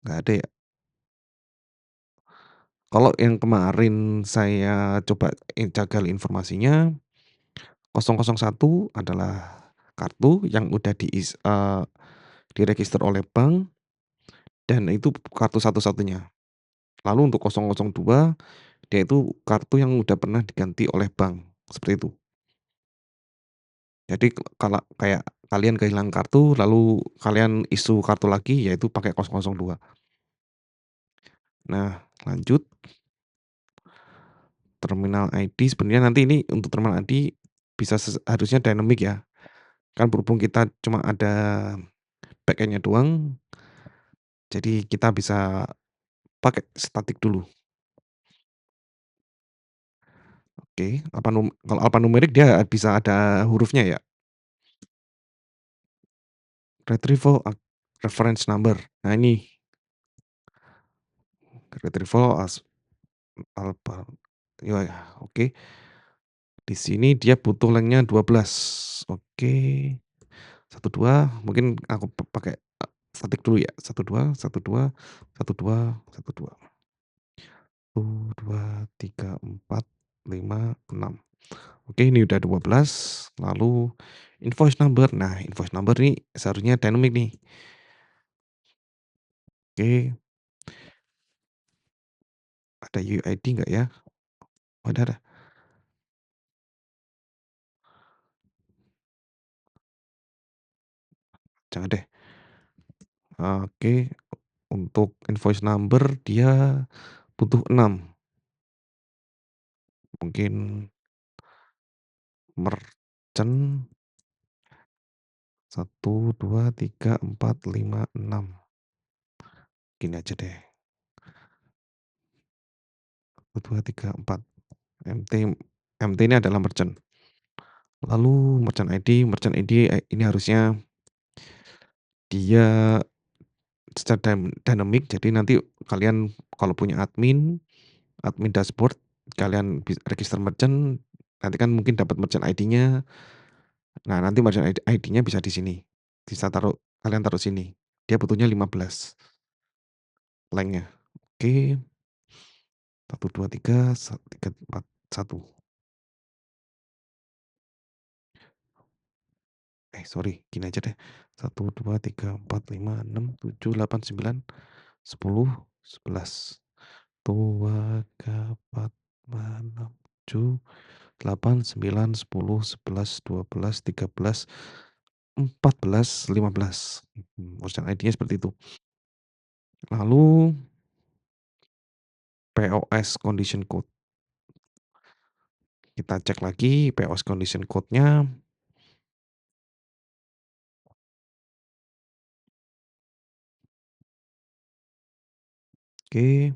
nggak ada ya? Kalau yang kemarin saya coba jagal informasinya, 001 adalah kartu yang udah diregister oleh bank dan itu kartu satu-satunya. Lalu untuk 002 dia itu kartu yang udah pernah diganti oleh bank, seperti itu. Jadi kalau kayak kalian kehilangan kartu lalu kalian issue kartu lagi, yaitu pakai 002. Nah, lanjut terminal ID, sebenarnya nanti ini untuk terminal ID bisa harusnya dynamic ya. Kan berhubung kita cuma ada backend-nya doang, jadi kita bisa pakai statik dulu. Oke, kalau alphanumerik dia bisa ada hurufnya ya? Retrieval reference number. Nah ini, retrieval alpha ya, oke. Di sini dia butuh length-nya 12. Oke, 12 mungkin aku pakai, statik dulu ya, 12, 12, 12, 12. 1, 2, 3, 4, 5, 6. Oke, ini udah 12, lalu invoice number. Nah, invoice number ini seharusnya dynamic nih. Oke, ada UID nggak ya? Oh, ada. Jangan deh. Oke, untuk invoice number dia butuh 6. Mungkin merchant 1, 2, 3, 4, 5, 6. Gini aja deh. 1, 2, 3, 4. MT MT ini adalah merchant. Lalu merchant ID ini harusnya dia secara dynamic, jadi nanti kalian kalau punya admin dashboard, kalian register merchant, nanti kan mungkin dapat merchant ID-nya. Nah, nanti merchant ID-nya bisa di sini. Bisa kalian taruh sini. Dia butuhnya 15 length-nya. Oke, 1, 2, 3, 4, 1. Sorry, gini aja deh. 1, 2, 3, 4, 5, 6, 7, 8, 9, 10, 11. 2, 3, 4, 5, 6. 7, 8, 9, 10, 11, 12, 13, 14, 15. Merchant ID-nya seperti itu. Lalu POS condition code, kita cek lagi POS condition code-nya. Oke,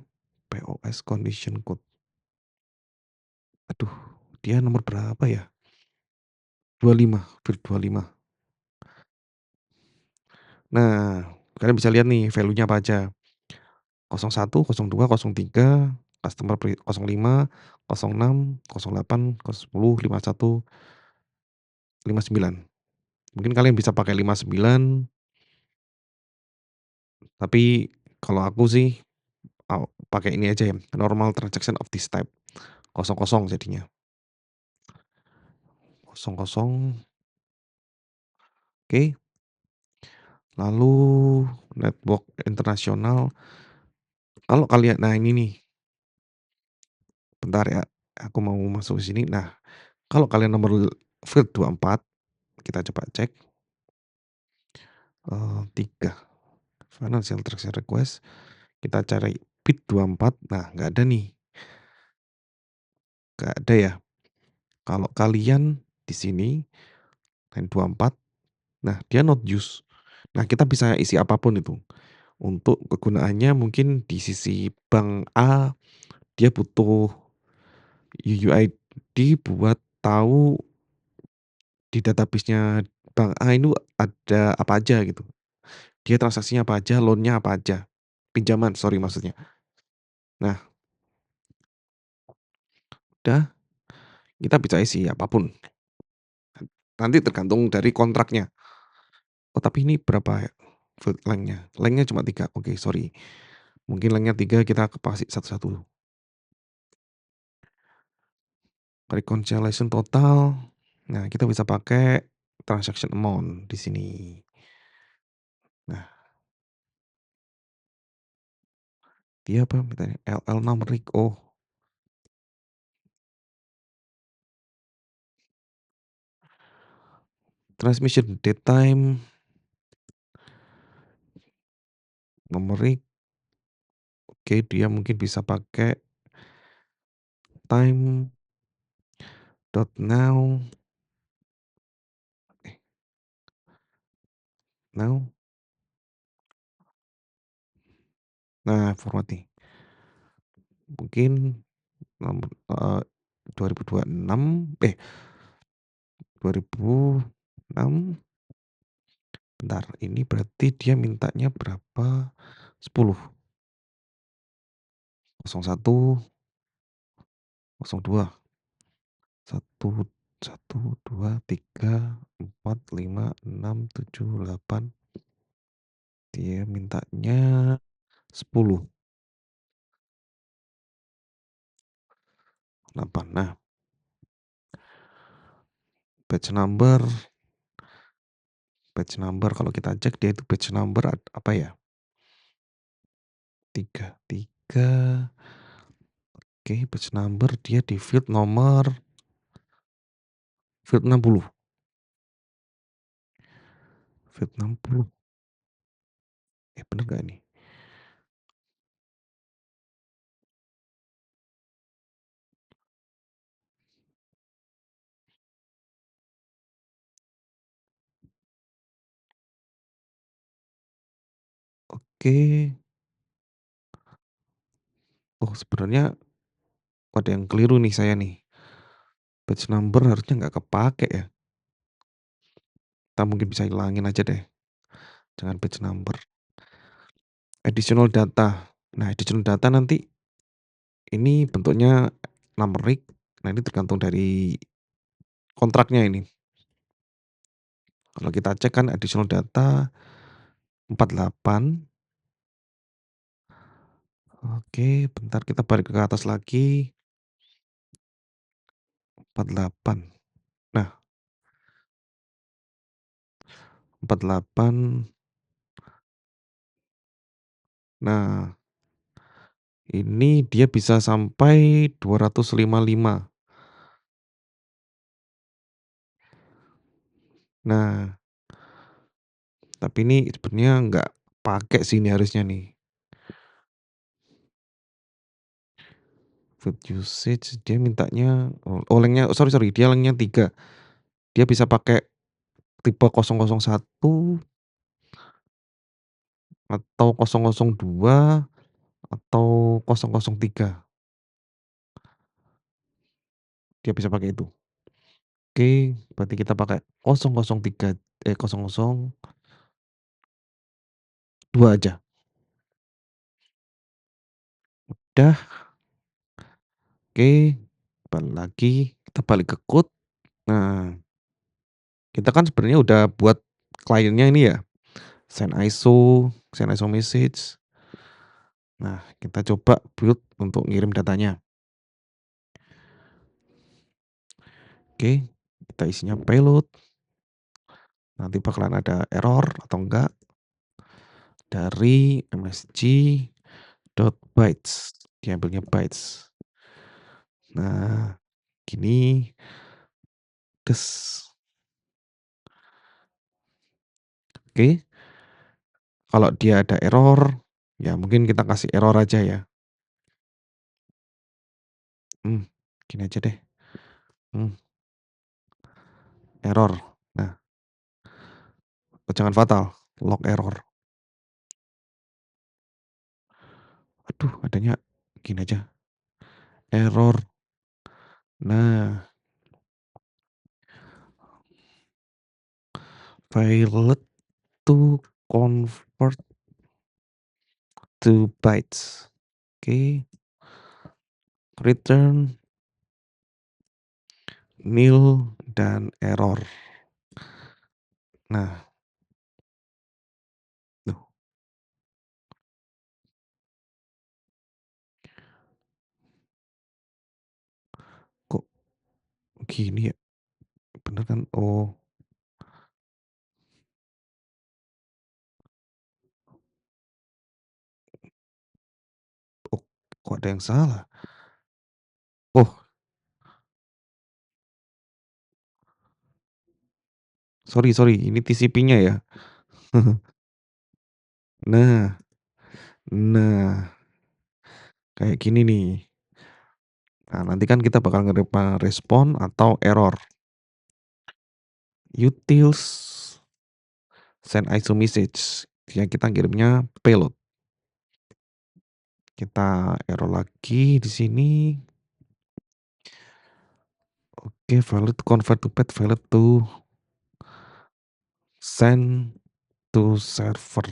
POS condition code. Aduh, dia nomor berapa ya? 25, field 25. Nah, kalian bisa lihat nih value-nya apa aja. 01, 02, 03, customer 05, 06, 08, 10, 51, 59. Mungkin kalian bisa pakai 59, tapi kalau aku sih pakai ini aja ya, normal transaction of this type, 00 jadinya. 00, oke. Lalu network internasional, kalau kalian nah ini nih, bentar ya, aku mau masuk ke sini. Nah, kalau kalian nomor field 24, kita coba cek, 3, financial transaction request, kita cari PIT 24, nah nggak ada nih, nggak ada ya. Kalau kalian di sini line 24, nah dia not use. Nah kita bisa isi apapun itu. Untuk kegunaannya mungkin di sisi bank A, dia butuh UUID buat tahu di database-nya bank A itu ada apa aja gitu. Dia transaksinya apa aja, loan-nya apa aja. Pinjaman, sorry maksudnya. Nah, udah kita bisa isi apapun. Nanti tergantung dari kontraknya. Oh tapi ini berapa ya length-nya? Length-nya cuma 3, oke sorry. Mungkin length-nya 3 kita kasih satu-satu. Reconciliation total, nah kita bisa pakai transaction amount di sini. Nah, dia apa mintanya? LL numerik, oh transmission date time, numerik, oke dia mungkin bisa pakai time dot now, eh, now, nah format nih, mungkin nomor, 2026, 2006, bentar ini berarti dia mintanya berapa? 10, 01, 02. Satu, satu, 2, 3, 4, 5, 6, 7, 8. Dia mintanya 10, 8. Nah, batch number kalau kita cek dia itu batch number apa ya? 3, 3. Oke, batch number dia di field nomor field 60. Field 60. Bener gak nih? Oke. Oh, sebenarnya ada yang keliru nih saya nih. Batch number harusnya nggak kepake ya. Kita mungkin bisa hilangin aja deh. Jangan batch number. Additional data. Nah, additional data nanti ini bentuknya numerik. Nah, ini tergantung dari kontraknya ini. Kalau kita cek kan additional data 48. Oke, bentar kita balik ke atas lagi. 48. Nah, 48. Nah, ini dia bisa sampai 255. Nah, tapi ini sebenarnya nggak pakai sih ini harusnya nih. Food usage dia mintanya lengnya sorry sorry dia lengnya 3. Dia bisa pakai tipe 001 atau 002 atau 003. Dia bisa pakai itu. Oke, berarti kita pakai 003 002 aja. Udah, oke, balik lagi, kita balik ke code. Nah, kita kan sebenarnya udah buat kliennya ini ya, send ISO message. Nah, kita coba build untuk ngirim datanya. Oke, kita isinya payload, nanti bakalan ada error atau enggak dari msg.bytes, diambilnya bytes. Nah, gini, des. Oke, kalau dia ada error, ya mungkin kita kasih error aja ya. Mmm, Gini aja deh, mmm, error. Nah, jangan fatal, log error. Aduh, adanya gini aja, error. Nah, failed to convert to bytes. Oke, return nil dan error. Nah, loh kok gini ya? Bener kan? Oh oh, kok ada yang salah? Oh, sorry sorry, ini TCP-nya ya? Nah nah, kayak gini nih. Nah, nanti kan kita bakal respon atau error. Utils send ISO message, yang kita ngirimnya payload. Kita error lagi di sini. Oke, valid convert to pet, valid to send to server.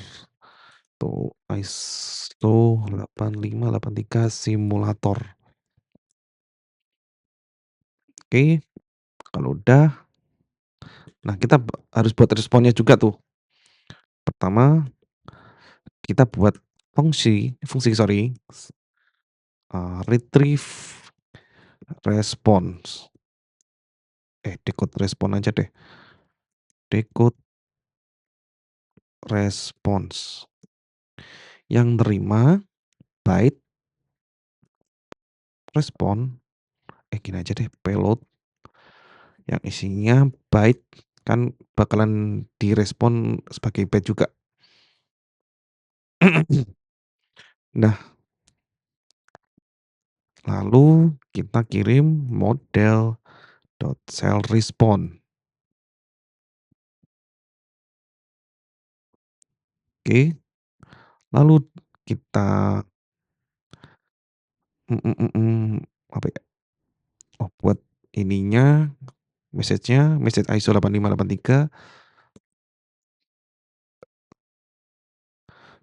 Tuh ISO 8583 simulator. Oke, kalau udah, nah kita harus buat responnya juga tuh. Pertama, kita buat fungsi sorry, retrieve response. Decode respon aja deh, decode response. Yang nerima byte respon, gini aja deh, payload yang isinya byte, kan bakalan direspon sebagai byte juga. Nah, lalu kita kirim model.shellRespond. Oke, lalu kita apa ya, buat ininya, message-nya, message ISO 8583,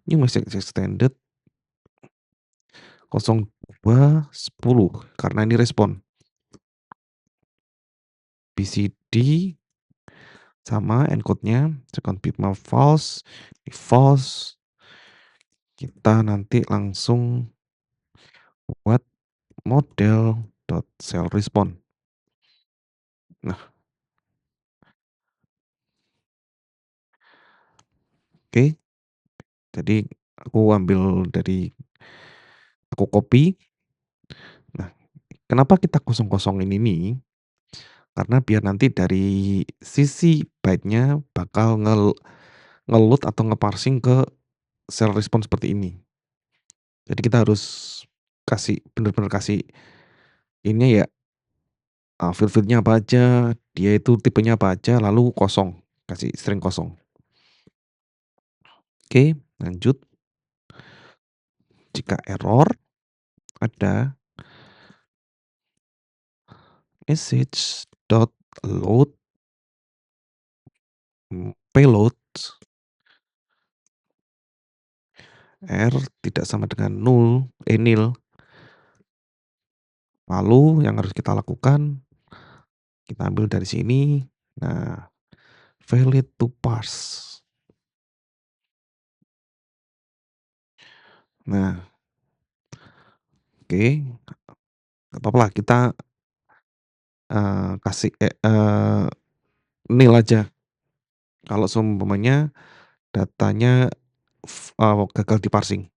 new message extended 0210 karena ini respon. BCD sama encode-nya second bitmap false, ini false, kita nanti langsung buat model.shellRespond. Nah, oke, jadi aku copy. Nah, kenapa kita kosong-kosongin ini, karena biar nanti dari sisi byte-nya bakal atau nge-parsing ke sel respon seperti ini. Jadi kita harus bener-bener kasih ininya ya, field-nya apa aja, dia itu tipenya apa aja, lalu kosong, kasih string kosong. Oke, lanjut. Jika error, ada message.load, payload R tidak sama dengan nil. Lalu yang harus kita lakukan, kita ambil dari sini. Nah, valid to parse. Nah, oke, nggak apa-apa lah kita, kasih nil aja kalau seumpamanya datanya gagal di-parsing.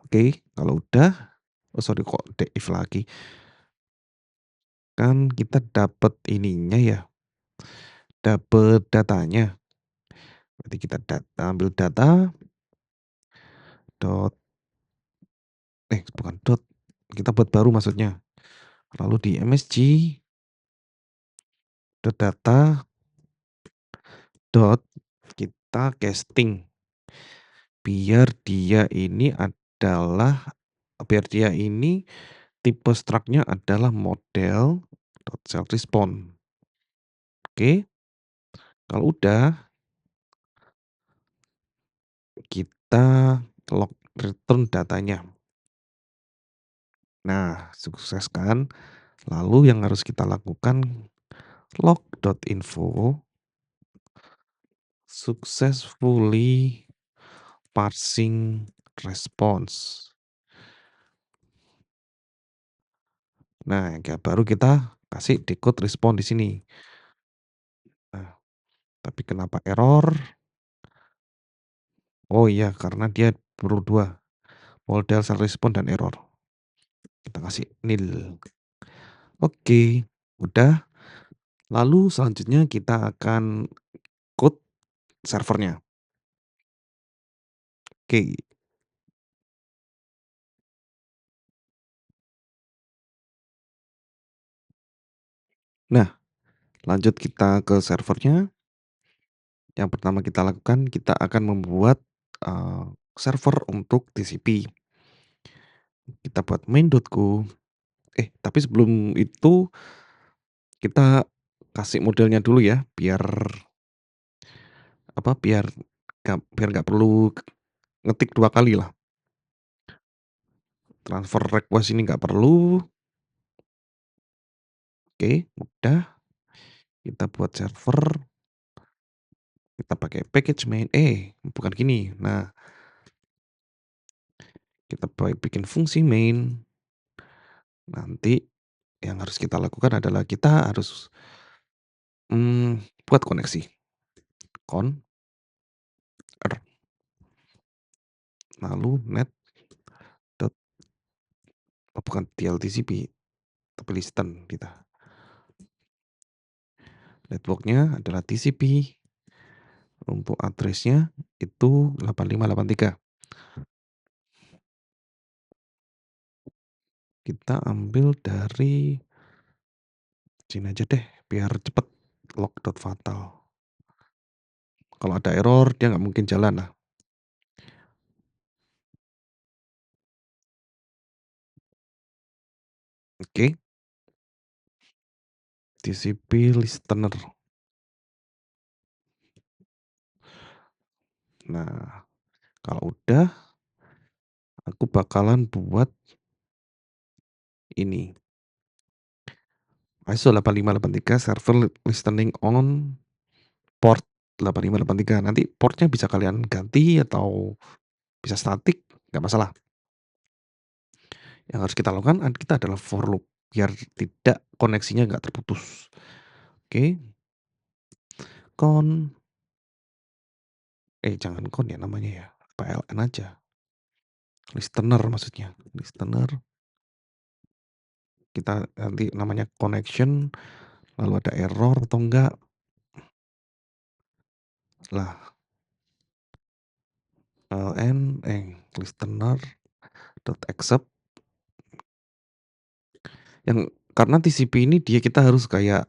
Oke, kalau udah, oh sorry kok if lagi, kan kita dapet ininya ya, dapet datanya. Berarti kita ambil data dot bukan dot, kita buat baru maksudnya. Lalu di msg data dot kita casting biar dia ini biar dia ini tipe struct-nya adalah model dot self respond. Oke, kalau udah kita return datanya. Nah, sukses kan? Lalu yang harus kita lakukan log.info successfully parsing response. Nah, baru kita kasih decode respon di sini. Nah, tapi kenapa error? Oh iya, karena dia perlu 2, model self respond dan error. Kita kasih nil. Oke, udah. Lalu selanjutnya kita akan code servernya. Oke. Nah, lanjut kita ke servernya. Yang pertama kita lakukan, kita akan membuat, server untuk TCP. Kita buat main.co. Tapi sebelum itu kita kasih modelnya dulu ya, biar apa, biar nggak perlu ngetik 2 kali lah. Transfer request ini nggak perlu. Oke, udah. Kita buat server, kita pakai package main, bukan gini. Nah, kita bikin fungsi main. Nanti yang harus kita lakukan adalah kita harus, buat koneksi. Con er, lalu net dot bukan TLTCP, tapi listen kita. Network-nya adalah TCP, untuk address-nya itu 8583. Kita ambil dari sini aja deh, biar cepet, log.fatal. Kalau ada error dia nggak mungkin jalan lah. Oke, TCP listener. Nah, kalau udah, aku bakalan buat ini, ISO 8583 server listening on port 8583. Nanti portnya bisa kalian ganti atau bisa statik, nggak masalah. Yang harus kita lakukan kita adalah for loop, biar tidak koneksinya nggak terputus. Oke, con jangan con ya namanya ya, PLN aja. Listener maksudnya, listener. Kita nanti namanya connection, lalu ada error atau enggak. Lah, listener dot accept yang karena TCP ini kita harus kayak,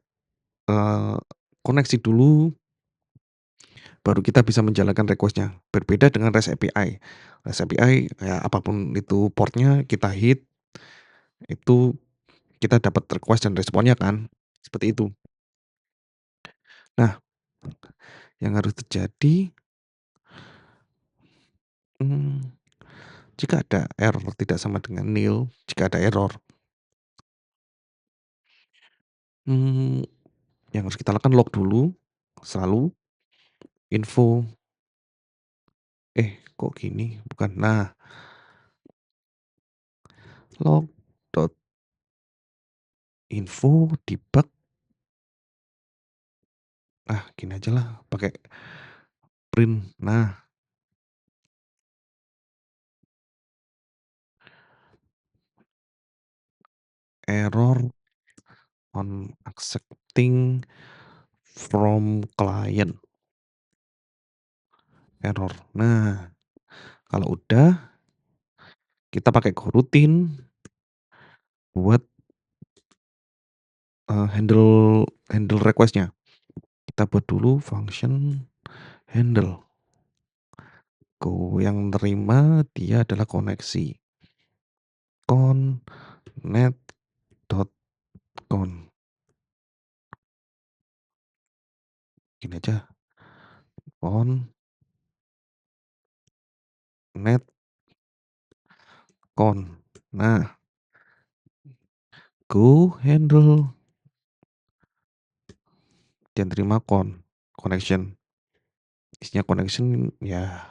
eee, koneksi dulu baru kita bisa menjalankan request-nya. Berbeda dengan REST API. REST API ya apapun itu port-nya kita hit, itu kita dapat request dan responnya kan, seperti itu. Nah, yang harus terjadi, mmm, jika ada error tidak sama dengan nil, jika ada error, mmm, yang harus kita lakukan log dulu, selalu info, kok gini? Bukan, nah, log.info debug, gini ajalah pakai print. Nah, error on accepting from client, error. Nah, kalau udah kita pakai coroutine buat, handle handle request-nya. Kita buat dulu function handle. Yang nerima dia adalah koneksi. Connect.con. Gini aja, connect.con. Nah, go handle dia terima connection. Isinya connection ya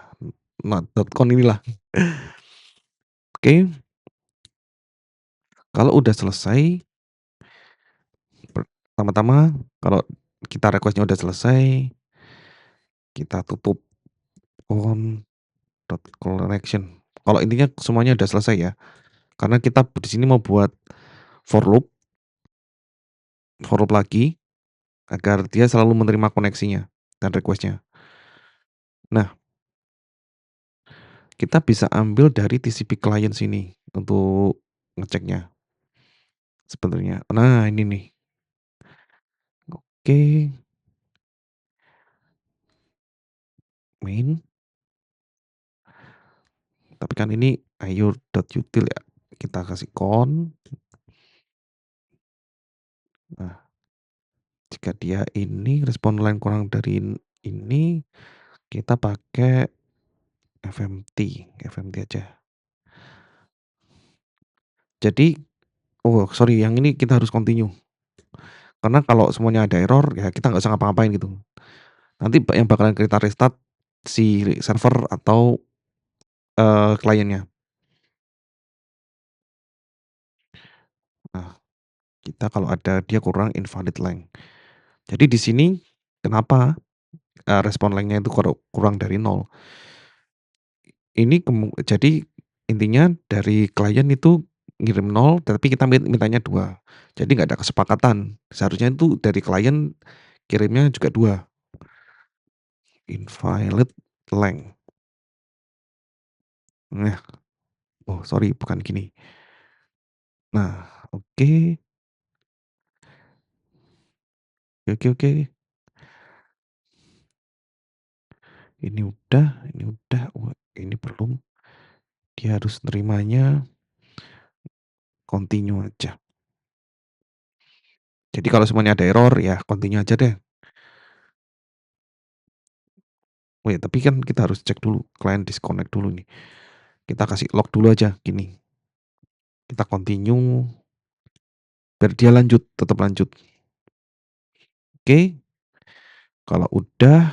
not.con inilah. Oke, kalau udah selesai, pertama-tama kalau kita request-nya udah selesai, kita tutup con.connection. Kalau intinya semuanya udah selesai ya, karena kita di sini mau buat for loop for loop lagi agar dia selalu menerima koneksinya dan request-nya. Nah, kita bisa ambil dari TCP client sini untuk ngeceknya sebenarnya. Nah, ini nih. Oke, main, tapi kan ini ayur.util ya. Kita kasih nah, jika dia ini respon line kurang dari ini, kita pakai FMT aja. Jadi oh sorry yang ini kita harus continue, karena kalau semuanya ada error ya kita nggak usah ngapa-ngapain gitu. Nanti yang bakalan kita restart si server atau, kliennya. Nah, kita kalau ada dia kurang invalid length. Jadi di sini kenapa, respon length-nya itu kurang dari nol. Ini jadi intinya dari klien itu ngirim nol, tapi kita mintanya 2. Jadi nggak ada kesepakatan. Seharusnya itu dari klien kirimnya juga 2. Invalid length. Nah, oh sorry bukan gini. Nah, oke. Oke oke. Ini udah, wah ini belum. Dia harus nerimanya continue aja. Jadi kalau semuanya ada error ya continue aja deh. Oh ya, tapi kan kita harus cek dulu, client disconnect dulu nih. Kita kasih log dulu aja gini. Kita continue biar dia lanjut, tetap lanjut. Oke, kalau udah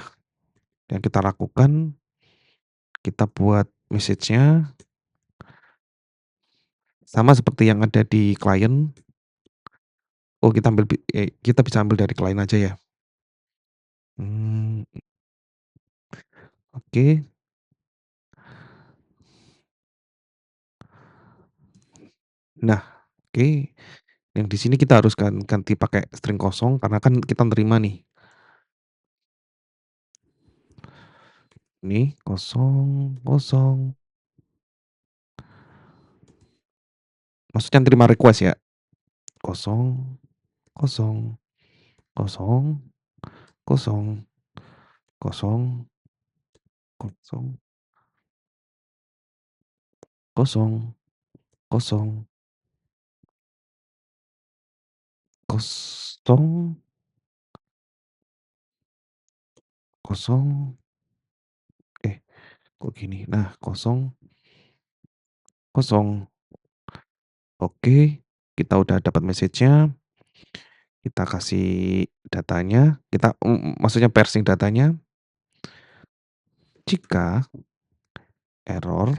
yang kita lakukan, kita buat message-nya sama seperti yang ada di klien. Oh kita bisa ambil dari klien aja ya. Mmm, oke. Nah, oke. Yang di sini kita harus ganti pakai string kosong karena kan kita nerima nih, ini kosong kosong, maksudnya nerima request ya? Kosong kosong kosong kosong kosong kosong kosong kosong kosong kosong, eh, kok gini? Nah, kosong kosong. Oke, kita udah dapat message-nya, kita kasih datanya, maksudnya parsing datanya. Jika error,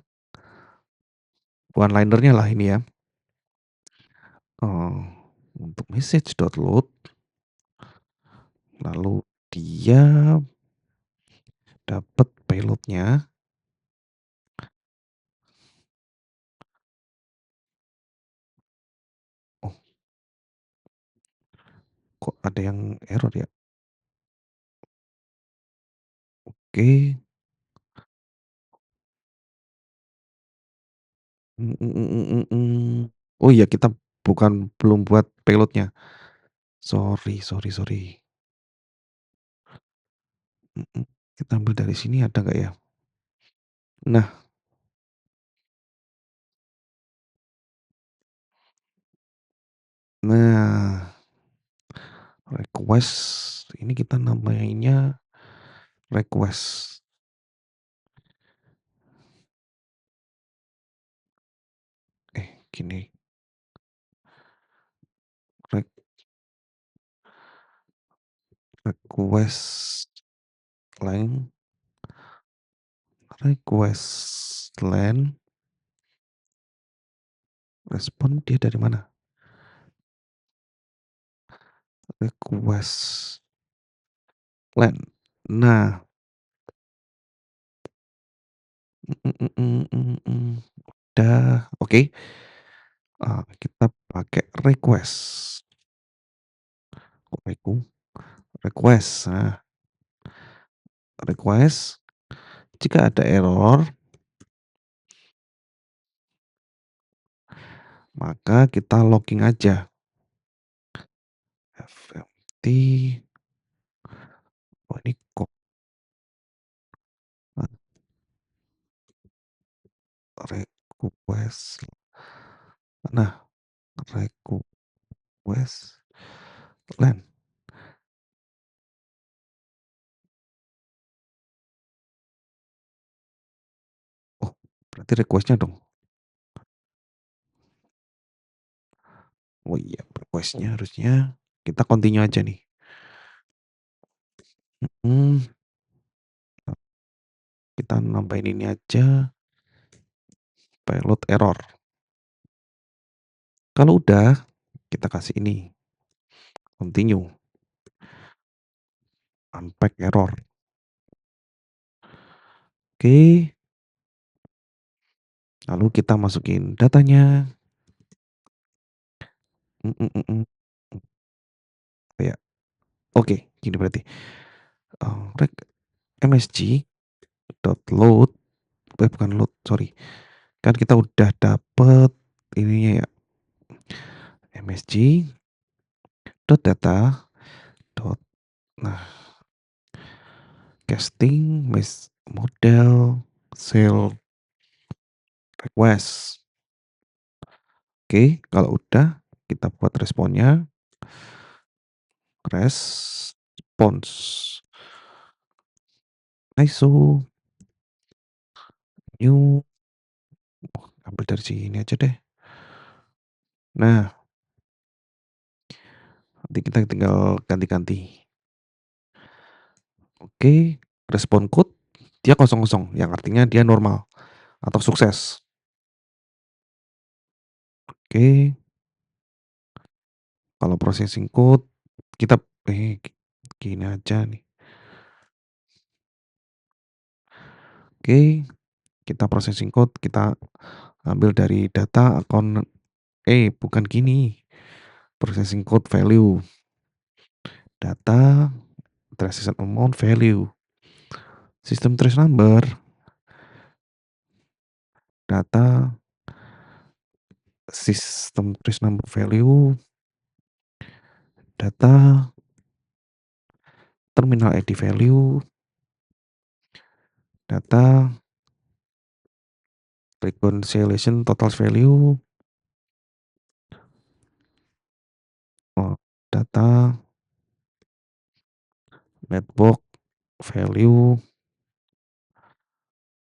one linernya lah ini ya, eee, untuk message.load, lalu dia dapat payload-nya. Oh, kok ada yang error ya? Oke, oh iya, kita belum buat payload-nya. Sorry sorry sorry. Mhm, kita ambil dari sini ada nggak ya? Nah nah, request ini kita namainnya request. Gini, re request line request line respon dia dari mana? Request line. Nah, udah, oke, kita pakai request. Kok request, nah, request jika ada error, maka kita logging aja fmt, oh ini kok, request, nah, request line. Oh, berarti request-nya dong? Oh iya, request-nya harusnya kita continue aja nih. Mhm, kita nambahin ini aja, payload error. Kalau udah, kita kasih ini, continue, unpack error. Oke, lalu kita masukin datanya. Mhm mhm. Ya, oke, gini berarti, rek msg.load, bukan load, sorry, kan kita udah dapet ininya ya, msg.data dot, nah, casting model cell request. Oke, kalau udah kita buat responnya, response. ISO new, ambil dari sini aja deh. Nah, nanti kita tinggal ganti-ganti. Oke, respon code dia kosong kosong, yang artinya dia normal atau sukses. Oke, kalau processing code kita gini aja nih. Oke, kita processing code kita ambil dari data akun, bukan gini. processing code value, data, transaction amount value, system trace number, data, system trace number value, data, terminal ID value, data, reconciliation total value, oh, data, network value.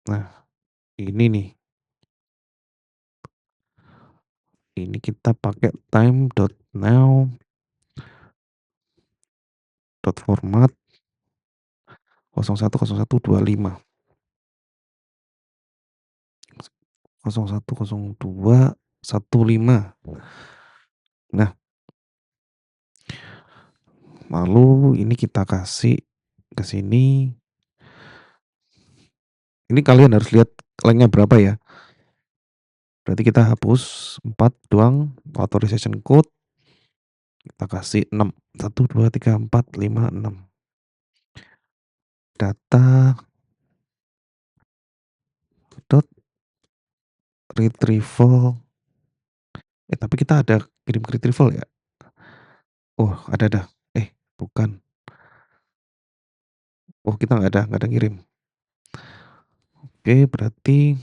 Nah, ini nih, ini kita pakai time.now.format 010125 010215. Nah, lalu ini kita kasih ke sini. Ini kalian harus lihat lainnya berapa ya. Berarti kita hapus 4 doang authorization code, kita kasih 6. 1 2 3 4 5 6. Data dot retrieval. Tapi kita ada kirim ke retrieval ya? Oh, ada. Bukan. Oh, kita nggak ada ngirim. Oke, berarti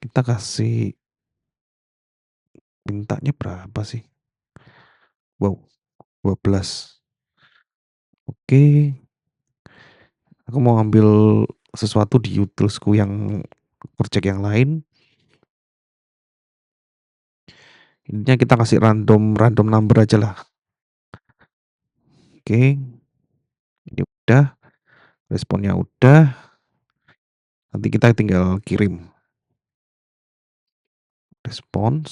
kita kasih mintanya berapa sih? Wow, 12. Oke, aku mau ambil sesuatu di utilsku yang project yang lain. Intinya kita kasih random random number aja lah. Oke, ini udah, responnya udah. Nanti kita tinggal kirim respons.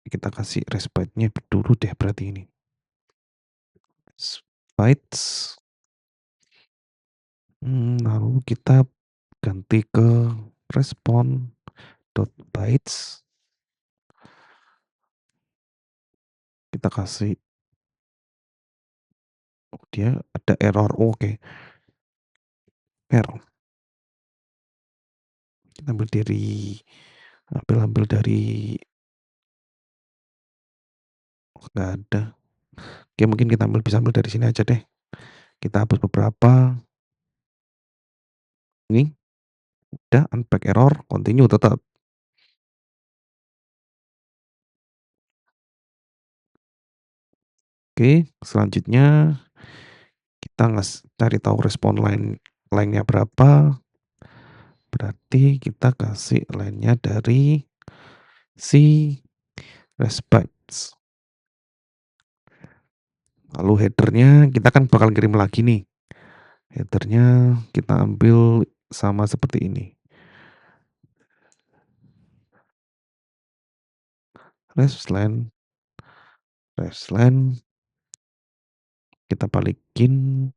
Kita kasih respite-nya dulu deh berarti ini. Bytes. Lalu kita ganti ke respon.bytes. Kita kasih, dia ada error. Oke. Error. Kita ambil dari nggak ada. Oke, mungkin kita bisa ambil dari sini aja deh. Kita hapus beberapa. Ini udah unpack error, continue tetap. Oke, selanjutnya kita cari tahu respon line-nya berapa. Berarti kita kasih line-nya dari si response. Lalu header-nya kita kan bakal kirim lagi nih. Header-nya kita ambil sama seperti ini. Refsline, kita balikin.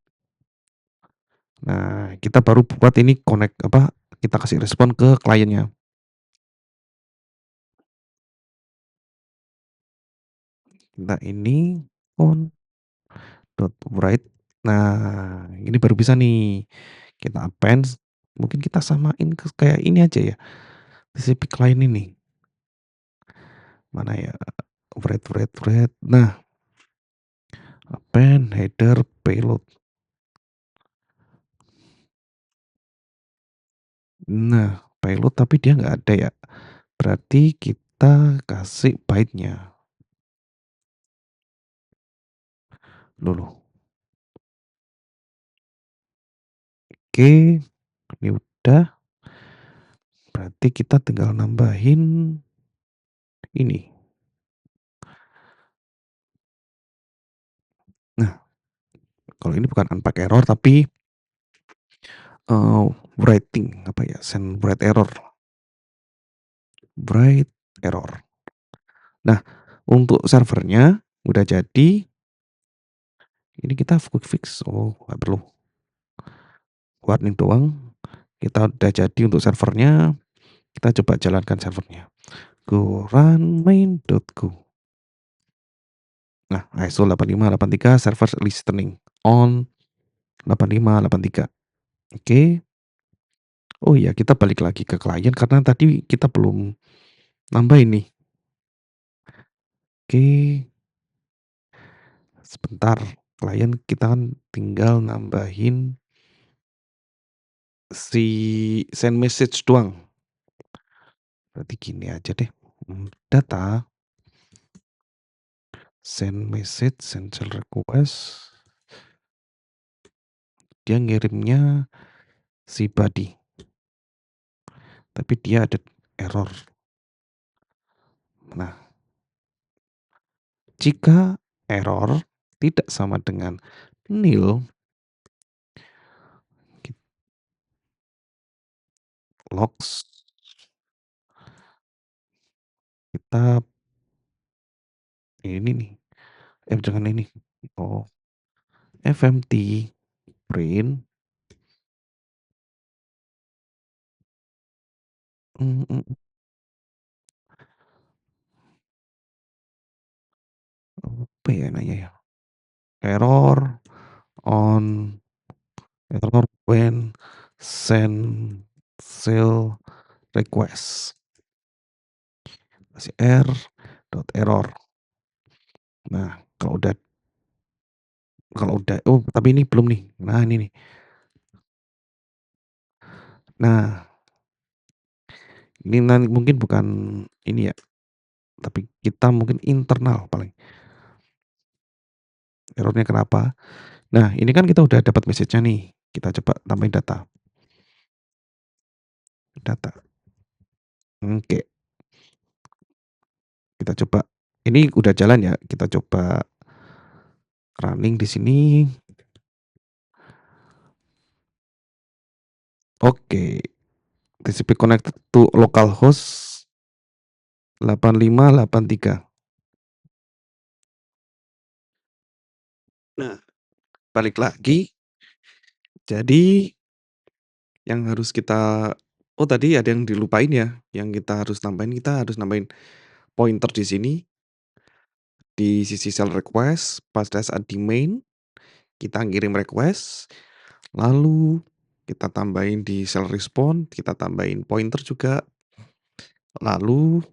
Nah, kita baru buat ini connect kita kasih respon ke kliennya. Nah, ini on dot write. Nah, ini baru bisa nih kita append. Mungkin kita samain kayak ini aja ya. TCP client ini. Mana ya? Write. Nah, append header payload. Nah, payload tapi dia nggak ada ya. Berarti kita kasih byte-nya dulu. Oke, ini udah. Berarti kita tinggal nambahin ini. Nah, kalau ini bukan unpack error tapi writing send write error. Write error. Nah, untuk servernya udah jadi. Ini kita quick fix. Oh, nggak perlu. Warning doang. Kita udah jadi untuk servernya. Kita coba jalankan servernya. Go run main.go. Nah, ISO 8583 server listening on 8583. Oke. Oh iya, kita balik lagi ke klien karena tadi kita belum nambahin nih. Oke, sebentar. Klien kita kan tinggal nambahin si send message doang. Berarti gini aja deh. Data, send message, send cell request. Dia ngirimnya si body. Tapi dia ada error. Nah, jika error tidak sama dengan nil, logs kita ini nih. Jangan ini. Oh, fmt print. Apa ya nanya ya? Error on error when send cell request. Kasih error. Nah, kalau udah oh tapi ini belum nih. Nah, ini nih. Nah, ini nanti mungkin bukan ini ya, tapi kita mungkin internal paling. Errornya kenapa? Nah, ini kan kita udah dapat message-nya nih. Kita coba tambahin data. Data. Oke, kita coba. Ini udah jalan ya. Kita coba running di sini. Oke, TCP connected to localhost 8583. Nah, balik lagi. Jadi yang harus kita oh tadi ada yang dilupain ya, yang kita harus nambahin pointer di sini, di sisi shell request, pada saat di main, kita ngirim request, lalu kita tambahin di shell respond, kita tambahin pointer juga, lalu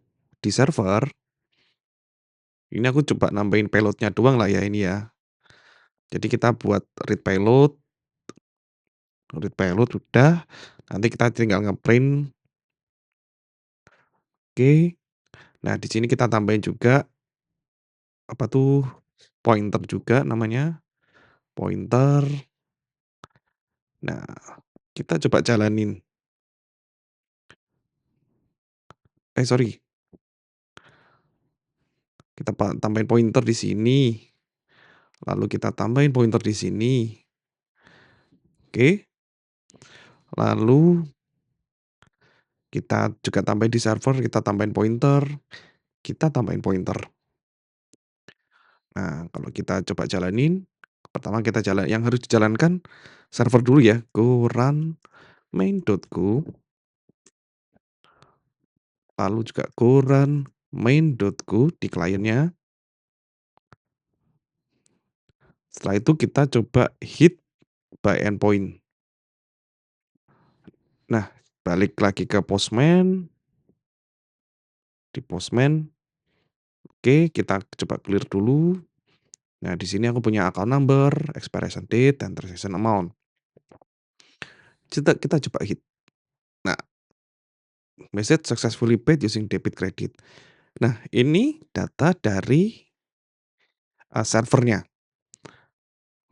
di server, ini aku coba nambahin payload-nya doang lah ya ini ya. Jadi kita buat read payload udah, nanti kita tinggal ngeprint. Oke. Nah, di sini kita tambahin juga apa tuh, pointer juga namanya, pointer. Nah, kita coba jalanin. Sorry, kita tambahin pointer di sini, lalu kita tambahin pointer di sini. Oke. Lalu kita juga tambahin di server, kita tambahin pointer, kita tambahin pointer. Nah, kalau kita coba jalanin, pertama yang harus dijalankan server dulu ya, go run main.go, lalu juga go run main.go di kliennya. Setelah itu kita coba hit by endpoint. Nah, balik lagi ke Postman. Di Postman, oke, kita coba clear dulu. Nah, di sini aku punya account number, expiration date, dan transaction amount. Kita coba hit. Nah, message successfully paid using debit credit. Nah, ini data dari servernya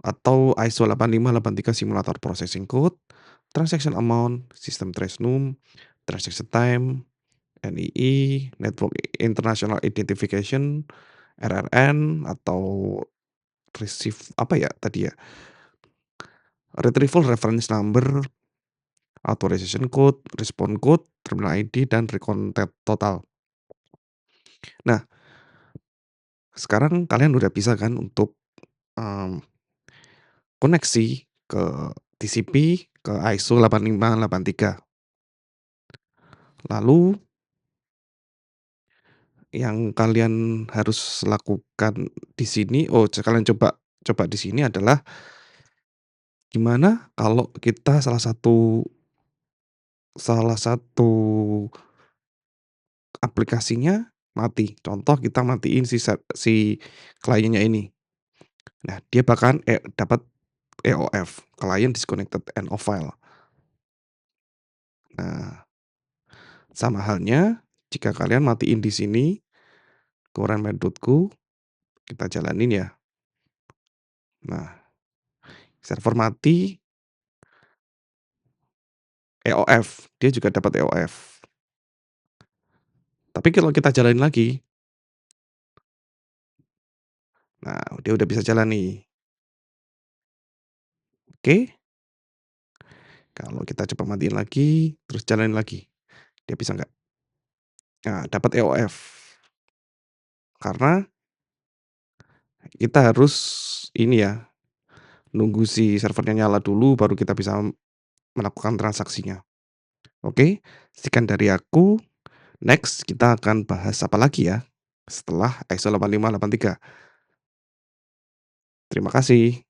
atau ISO 8583 simulator processing code, transaction amount, system trace num, transaction time, NII, Network International Identification, RRN atau apa ya tadi ya? Retrieval Reference Number, Authorization Code, Response Code, Terminal ID, dan Recount Total. Nah, sekarang kalian udah bisa kan untuk koneksi ke TCP, ke ISO 8583. Lalu yang kalian harus lakukan di sini kalian coba coba di sini adalah gimana kalau kita salah satu aplikasinya mati. Contoh kita matiin si kliennya ini. Nah, dia bahkan dapat EOF, Client Disconnected End of File. Nah, sama halnya jika kalian matiin di sini Quran Metode-ku, kita jalanin ya. Nah, server mati, EOF, dia juga dapat EOF. Tapi kalau kita jalanin lagi, nah dia udah bisa jalan nih. Oke, kalau kita coba matiin lagi, terus jalanin lagi, dia bisa nggak? Nah, dapat EOF. Karena kita harus ini ya, nunggu si servernya nyala dulu baru kita bisa melakukan transaksinya. Oke, sekian dari aku. Next kita akan bahas apa lagi ya, setelah ISO 8583. Terima kasih.